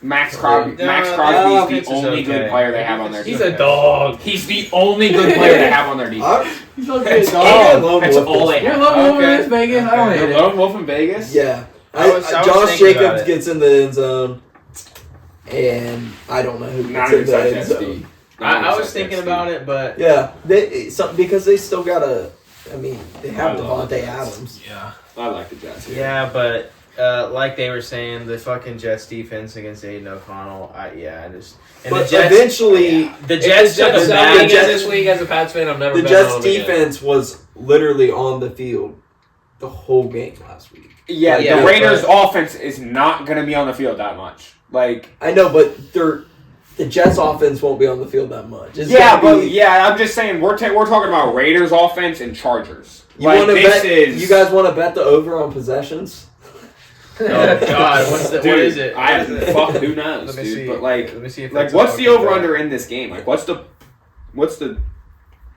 Max Crosby. No, Max the Crosby offense is the is only okay. good player they have on their He's defense. a dog. He's the only good player they have on their defense. He's a That's dog. all. That's all they You're have. love over Okay. this Vegas. I don't hate The it. lone wolf in Vegas. Yeah. I was Josh thinking about Jacobs it. gets in the end zone, and I don't know who Not gets in even the such end SD. zone. I was thinking about it, but Yeah, because they still got I mean, they have I love Devontae the Jets. Adams. Yeah. I like the Jets. Yeah, but like they were saying, the fucking Jets defense against Aiden O'Connell. But the Jets, eventually, the Jets took Jets a selling bag. again this week as a Pats fan. I'm never the betting Jets on them again. defense was literally on the field the whole game last week. Yeah, Yeah, the Raiders' offense is not going to be on the field that much. Like, I know, but the Jets offense won't be on the field that much. It's yeah, gonna but be- yeah, I'm just saying we're talking about Raiders' offense and Chargers. You Like, want to this bet? is You guys want to bet the over on possessions? Oh God, what is it? I What is it? fuck, who knows, Let me dude? see. But like, Let me see if like, that's a what's the fucking over bet. under in this game? Like, what's the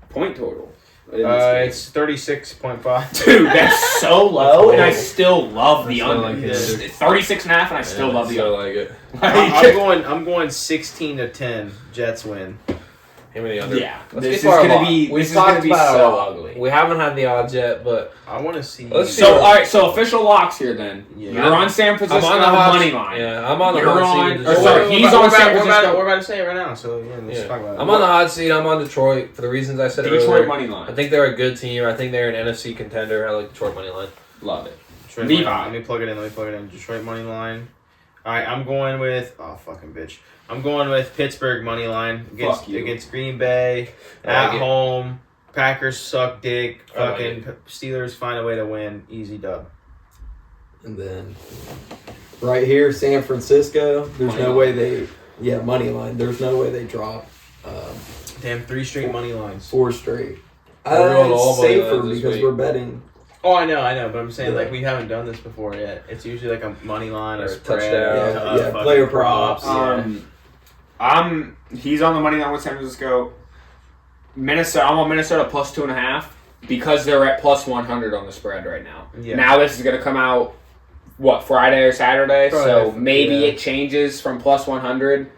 point total? In this game? It's 36.5. Dude, that's so low, and I That's still love the not under. like it. It's 36 and a half, and I still love the so under. like it. I'm going 16-10. Jets win. Him and the under. Yeah, Let's this get is to our gonna lock. be We've this is gonna talked be about so our lock. ugly. We haven't had the odds yet, but I want to see. Let's see. So all right, so official locks here then. Yeah. You're on San Francisco I'm on the hot money line. Yeah, I'm on the You're hot on- seat. or sorry, he's on San Francisco. We're about to say it right now. So yeah, let's talk about it. I'm on the hot seat. I'm on Detroit for the reasons I said Detroit earlier. money I line. think they're a good team. I think they're an NFC contender. I like Detroit money line. Love it. Detroit Levi. money line. Let me plug it in. Detroit money line. All right, I'm going with fucking bitch. I'm going with Pittsburgh money line Fuck you. against Green Bay I at like it. home. Packers suck dick. I like Fucking Steelers find a way to win. Easy dub. And then right here, San Francisco. There's Money no line. way money line. There's no way they drop Damn, 3 straight money lines. 4 straight. We're going all It's money safer lines this because week. we're betting. Oh, I know, but I'm saying Yeah. like we haven't done this before yet. It's usually like a money line, Or a a spread, touchdown. Yeah, fucking player props. He's on the money line with San Francisco. Minnesota. I'm on Minnesota plus 2.5 because they're at plus 100 on the spread right now. Yeah. Now this is gonna come out Friday or Saturday, so Friday, maybe yeah. it changes from plus 100.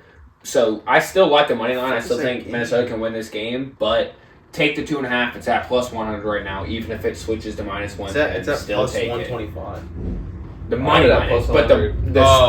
So I still like the money line. I still think Minnesota can win this game, but take the 2.5. It's at plus 100 right now. Even if it switches to minus 110, It's at still plus take it. 125. The Why money did I line, plus is, but the 100?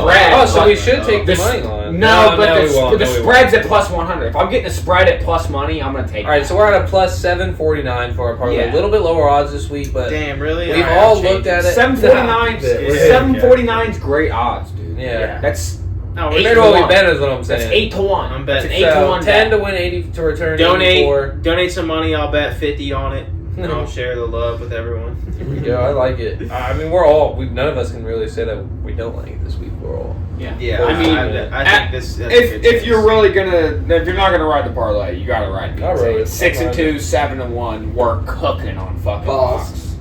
spread. Oh, so we but- should take the the money line. No, but we won't. the No, we spread's won't. at plus 100. If I'm getting the spread at plus money, I'm gonna take. All right, that. so we're at a plus 749 for our parlay. Yeah. A little bit lower odds this week, but Damn, really? we've Alright, all I'll looked change at it. 749. Yeah. 749's great odds, dude. Yeah. That's No, Eight compared to to what one. we bet is what I'm saying. that's 8-1. I'm That's betting. an 8-1. 10 to bet. win 80 to return 84. Donate some money. I'll bet 50 on it. And I'll share the love with everyone. Here we go. I like it. I mean, none of us can really say that we don't like it this week. We're all. Yeah. Yeah, I mean, I think this. That's a good if you're chance. really if you're not gonna ride the parlay, you gotta ride the I rode it. 6-2, 7-1. We're cooking on fucking Pause. Fox.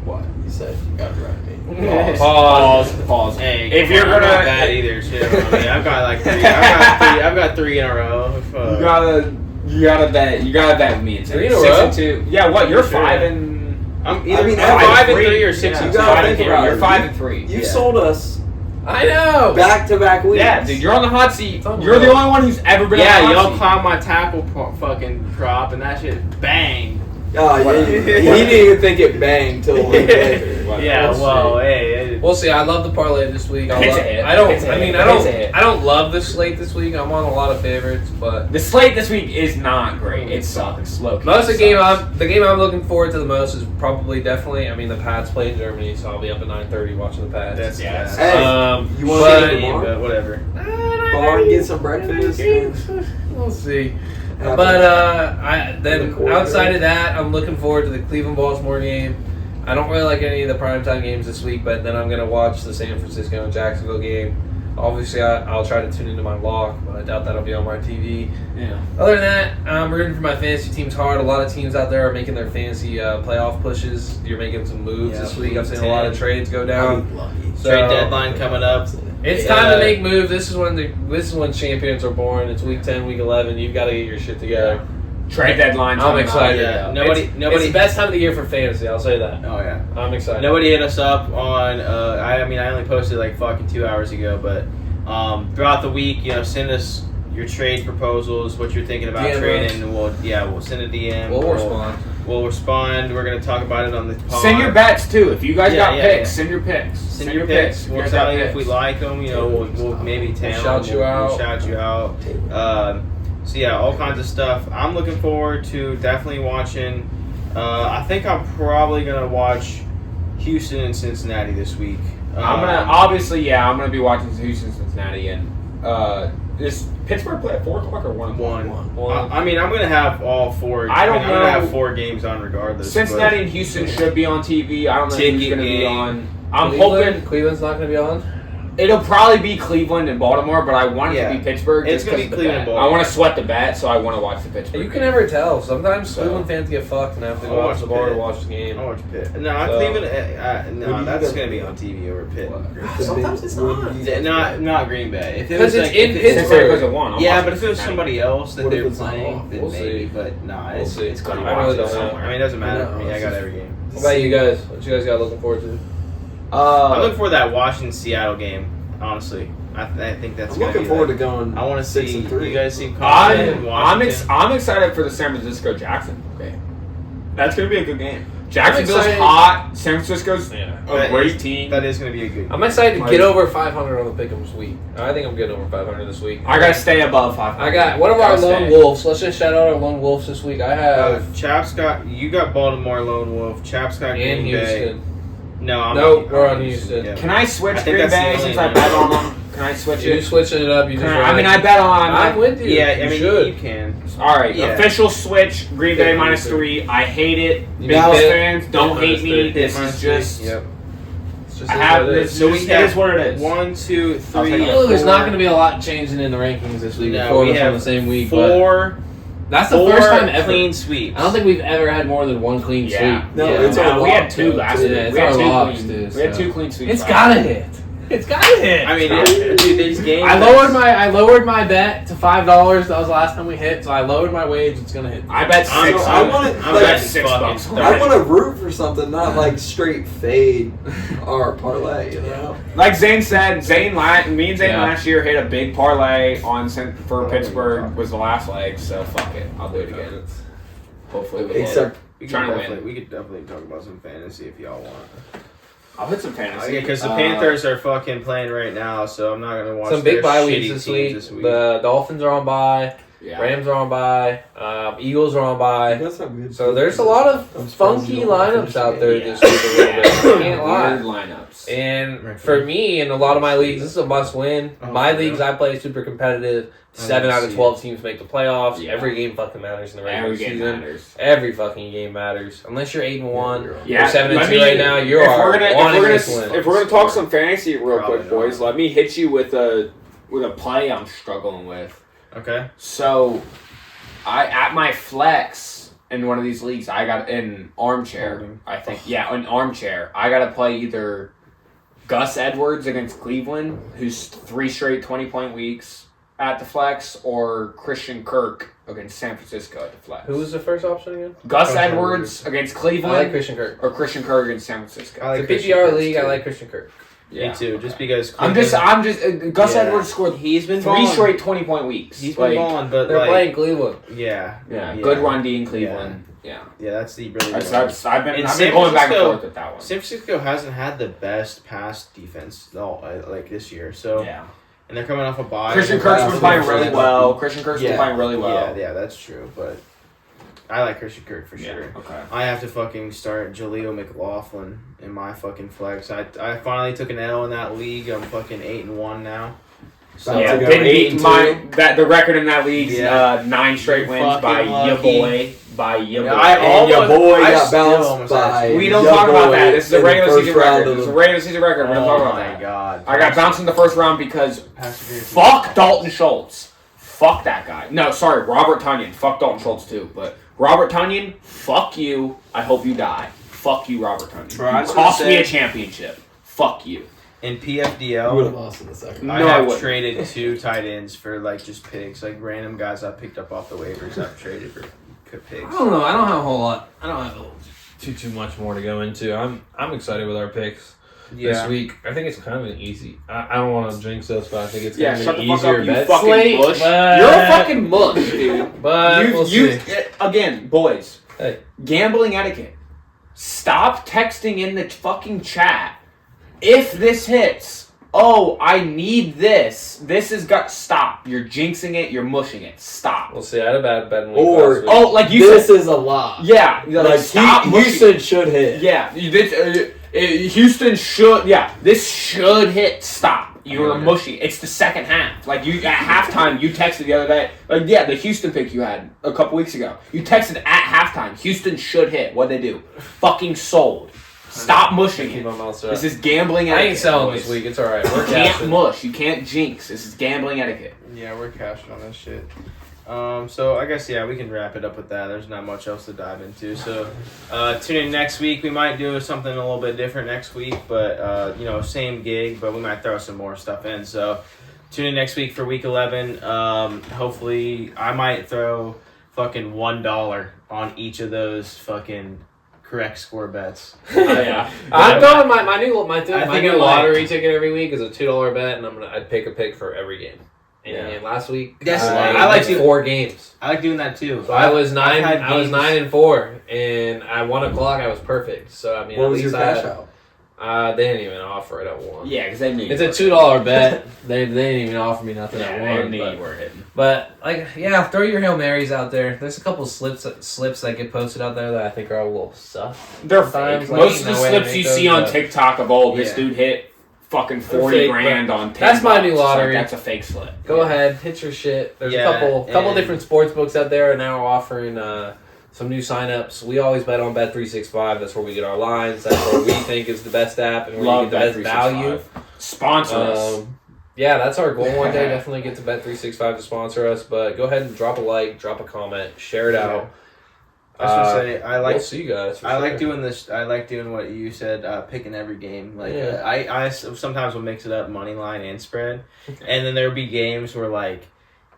What? You said you got to right me. Pause. Hey, If come you're on, I'm gonna- not bad either. Shit, I mean, I've got like 3. I've got 3 in a row. You gotta bet with me and 3 in a 6-2. Yeah, what? You're Sure. 5 and. I'm either I mean, 5-3 or 6 Yeah, and You 2. gotta 5 think and 3. about You're it. 5-3. You Yeah. sold us I know. back-to-back weeks. Yeah, dude, you're on the hot seat. Oh, You're the bro. only one who's ever been Yeah, on the hot y'all seat. clown my tackle fucking prop, and that shit banged. Oh, yeah, he didn't even think it banged till a week later. Yeah, We'll well, see. hey. We'll see. I love the parlay this week. It's a hit. I don't. It's a I hit. mean, It's a hit. I don't love the slate this week. I'm on a lot of favorites, but The slate this week is not great. It sucks. Low-key, most of it the game sucks. the game I'm looking forward to the most is probably definitely. I mean, the Pats play in Germany, so I'll be up at 9:30 watching the Pats. That's Yeah. Hey, you want but- to go to the bar? But whatever. Bar and get some breakfast? We'll see. Have But a- then Cool, outside right? of that, I'm looking forward to the Cleveland-Baltimore game. I don't really like any of the primetime games this week, but then I'm going to watch the San Francisco and Jacksonville game. Obviously, I'll try to tune into my lock, but I doubt that'll be on my TV. Yeah. Other than that, I'm rooting for my fantasy teams hard. A lot of teams out there are making their fantasy playoff pushes. You're making some moves Yeah, this week. I've seen a lot of trades go down. I'm lucky. So- Trade deadline coming up. It's time to make moves. This is when champions are born. It's week 10, week 11. You've got to get your shit together. Trade deadline. I'm excited. Yeah, It's the best time of the year for fantasy. I'll say that. Oh yeah. I'm excited. Nobody hit us up on. I mean, I only posted like fucking 2 hours ago, but throughout the week, send us your trade proposals, what you're thinking about DM trading, and we'll send a DM. We'll respond. We'll respond. We're gonna talk about it on the pod. Send your bets too. If you guys Yeah, got yeah, picks, yeah. send your picks. Send your picks. If you We'll guys tell got you if we picks. like them. We'll maybe tell them. shout you We'll out. shout you out. So yeah, all kinds of stuff. I'm looking forward to definitely watching I think I'm probably gonna watch Houston and Cincinnati this week. I'm gonna be watching Houston, Cincinnati, and is Pittsburgh play at 4:00 or 1:00? I mean, I'm gonna have all four. I'm gonna have 4 games on regardless. Cincinnati and Houston should be on TV. I don't know who's gonna be on. I'm Cleveland? hoping Cleveland's not going to be on. it'll probably be Cleveland and Baltimore, but I want it to Yeah. be Pittsburgh. It's just gonna 'cause be of the Cleveland and bet. I Baltimore. want to sweat the bet, so I want to watch the Pittsburgh. You can game. never tell. Sometimes So- Cleveland fans get fucked and have to I'll go out watch to the bar to Pitt. watch the game. I'll watch Pitt. No, So- Cleveland. Who do No, you that's guys- gonna be on TV over Pitt. Sometimes it's not. Not Green Bay. If it Because was it's like, in if it- Pittsburgh. Cincinnati goes at 1. I'm Yeah, watching but if it was Cincinnati. somebody else that What they if were it's not playing, off? then We'll maybe. see. But nah, We'll see. It's gonna I really watch don't it know. somewhere. I mean, it doesn't matter for me. No, I it's got just- every game. What about you guys? What you guys got looking forward to? I'm looking for that Washington Seattle game. Honestly, I think that's. I'm gonna looking be forward like- to going. I want to 6 see. and 3. You guys seem confident in Washington. I'm excited for the San Francisco Jacksonville game. That's gonna be a good game. Jacksonville's excited. hot. San Francisco's Yeah. a That great is- team. That is going to be a good. I'm excited to Like- get over 500 on the Pick'ems week. I think I'm getting over 500 this week. I gotta stay above 500. I got one of our lone wolves. Let's just shout out our lone wolves this week. I have Chaps you got Baltimore Lone Wolf. Chaps got and Green Bay. Houston. No, I'm Nope, not, we're I'm on Houston. Yeah. Can I switch I think Green that's the Bay only since I one. bet on them? Can I switch You it? switching it up? You just I mean, I bet on. I'm with you. Yeah, You I mean, should. you can. All right, Yeah. official switch. Green Bay Pick minus Houston. 3. I hate it. You Big got Bills it. fans, don't Pick hate me. minus This Minus is three. just. Yep. It's just I have what it this. is. So we It have is what it is. 1, 2, I'll 3. take it. Well, there's not four- going to be a lot changing in the rankings this week. No, Four we of us on have the same week. But 4. that's the four first time ever. clean sweeps. I don't think we've ever had more than one clean Yeah. sweep. No, Yeah. it's our We had lock, 2 though, last too. week. Yeah, it's We had our 2 locks, clean. dude, We had so. 2 clean sweeps. It's last gotta week. hit. It's gotta hit. I mean, dude, these games. I lowered my bet to $5. That was the last time we hit, so I lowered my wage. It's gonna hit. I bet I'm 6. I want it, I'm like, betting $6. fucking I want to root for something, not like straight fade or parlay. You know. Like Zane said, me and Zane Yeah. last year hit a big parlay on for Oh, Pittsburgh. yeah. Was the last leg, so fuck it. I'll do it again. Hopefully, we Except We Trying to win. We could definitely talk about some fantasy if y'all want. I'll hit some fantasy. Yeah, because the Panthers are fucking playing right now, so I'm not gonna watch Some big their bye shitty weeks this teams week. The Dolphins are on bye. Yeah. Rams are on bye. Eagles are on bye. that's not good. So there's a lot of I'm surprised funky you don't lineups finish out the there game. this week a little bit. I can't lie. Weird lineups. And for me, in a lot of my leagues, this is a must-win. Oh, My for leagues, real? I play super competitive. I 7 don't out of see 12 teams make the playoffs. Yeah. Every game fucking matters in the regular Every game season. matters. Every fucking game matters. Unless you're 8-1. Yeah, You're 7 let and 2 me- right now. You if are we're gonna, wanting if we're this gonna, win. if we're gonna talk some fantasy real Probably quick, boys, not. let me hit you with a play I'm struggling with. Okay. So, at my flex in one of these leagues, I got in armchair. Holding. I think in armchair, I got to play either Gus Edwards against Cleveland, who's 3 straight 20-point weeks at the flex, or Christian Kirk against San Francisco at the flex. Who was the first option again? Gus Christian Edwards against I Cleveland, like Christian Kirk. or Christian Kirk against San Francisco. I like It's a Christian PPR Kirk, league. I too. like Christian Kirk. Me too. Just because I'm just Gus Yeah. Edwards scored he's been 3 balling. straight 20-point weeks. He's been balling, but They're like, playing Cleveland. yeah, good run D in Cleveland. Yeah. Yeah, that's the really. I've And been San going back and Francisco- forth with that one. San Francisco hasn't had the best pass defense like this year, so Yeah. and they're coming off a bye. Christian They're Kirk's coming been off playing a really bye. well. Christian Kirk's been Yeah. playing really well. Yeah, that's true, but I like Christian Kirk for Yeah, sure. okay. I have to fucking start Jaleel McLaughlin in my fucking flex. I finally took an L in that league. I'm fucking 8-1 now. So Yeah, to go didn't 8 beat and the record in that league's Yeah. 9 straight You're wins by fucking ya lucky. boy. By ya boy. Yeah, I And ya almost- boy. I got still bounced almost by. had We don't ya talk about boy that. This is a in the regular first season round record. of This is a the- regular season record. We don't talk Oh about my that. god! I got bounced in the first round because fuck Dalton Schultz. Fuck that guy. No, sorry, Robert Tonyan. Fuck Dalton Schultz too. But Robert Tonyan, fuck you. I hope you die. Fuck you, Robert Tonyan. Bro, I You just wanna cost me say- a championship. Fuck you. In You would PFDL, have lost in the second. I No, I have wouldn't. traded 2 tight ends for like just picks, like random guys I picked up off the waivers. I've traded for picks. I don't know. I don't have a whole lot. I don't have too much more to go into. I'm excited with our picks this week. I think it's kind of an easy. I don't want to jinx us, but I think it's Yeah, kind shut of the an fuck up, easier you bet fucking slate. mush. But, You're a fucking mush, dude. But you, we'll you see. again, boys. Hey. Gambling etiquette. Stop texting in the fucking chat. If this hits, oh, I need this. This has got stop. You're jinxing it. You're mushing it. Stop. We'll see. I had a bad betting week Or- last week. Oh, like you This said. is a lie. Yeah. Like stop mushing. Houston should hit. Yeah. Houston should. Yeah. This should hit. Stop. You were mushy. It's the second half. Like you at halftime, you texted the other day. Like the Houston pick you had a couple weeks ago. You texted at halftime. Houston should hit. What'd they do? Fucking sold. Stop mushing Keep it. my mouth shut. This is gambling I etiquette. ain't selling boys. this week. It's all right. You We're can't cashing. mush. You can't jinx. This is gambling etiquette. Yeah, we're cashing on this shit. So I guess, yeah, we can wrap it up with that. There's not much else to dive into. So tune in next week. We might do something a little bit different next week, but, same gig, but we might throw some more stuff in. So tune in next week for week 11. Hopefully, I might throw fucking $1 on each of those fucking correct score bets. Yeah. I'm going my new I think new I might. lottery ticket every week is a $2 bet, and I'd pick a pick for every game. And Yeah. last week, Yes, I like did to- 4 games. I like doing that too. So I was I've had 9-4, and at 1 o'clock I was perfect. So I mean, What at was your least cash out? They didn't even offer it at 1. Yeah, because they knew It's you a were $2 bet. They didn't even offer me nothing hitting. at Yeah, they 1. knew But, you were hitting. but throw your Hail Marys out there. There's a couple slips that get posted out there that I think are a little sus. They're Sometimes, fake. like, Most of the no way to slips make you those, see on but- TikTok of, oh, this Yeah. dude hit fucking They're 40 fake, grand but on 10 that's my new bucks. It's like, lottery. that's a fake slip. Go ahead, hit your shit. There's Yeah, a couple and- different sports books out there now offering some new signups. We always bet on Bet365. That's where we get our lines. That's where we think is the best app and where Love you get the best value. Bet365. Sponsor us. Yeah, that's our goal one day. Definitely get to Bet365 to sponsor us. But go ahead and drop a like, drop a comment, share it out. I was gonna say We'll see you guys. for I like sure. doing this. I like doing what you said, picking every game. Like Yeah. I sometimes will mix it up, money line and spread, and then there'll be games where like,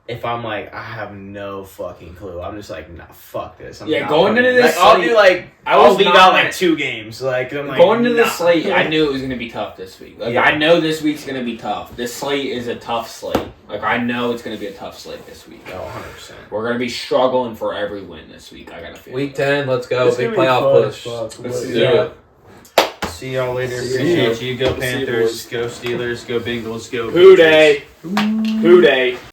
if I'm like I have no fucking clue, I'm just like nah, fuck this. I'm Yeah, not going putting- into this like, I'll slate, do like I I'll was leave not out like- like 2 games. Like I'm like Going into nah. this slate, I knew it was going to be tough this week. Like Yeah. I know this week's going to be tough. This slate is a tough slate. Like I know it's going to be a tough slate this week. Oh, 100%. We're going to be struggling for every win this week. I got to feel Week it. 10, let's go. It's Big gonna be playoff fun push. as fuck. Let's But do yeah. it. See y'all later. See Appreciate you. you. Go See you, Panthers. boys. Go Steelers. Go Bengals. Go Who Patriots. day? Who day?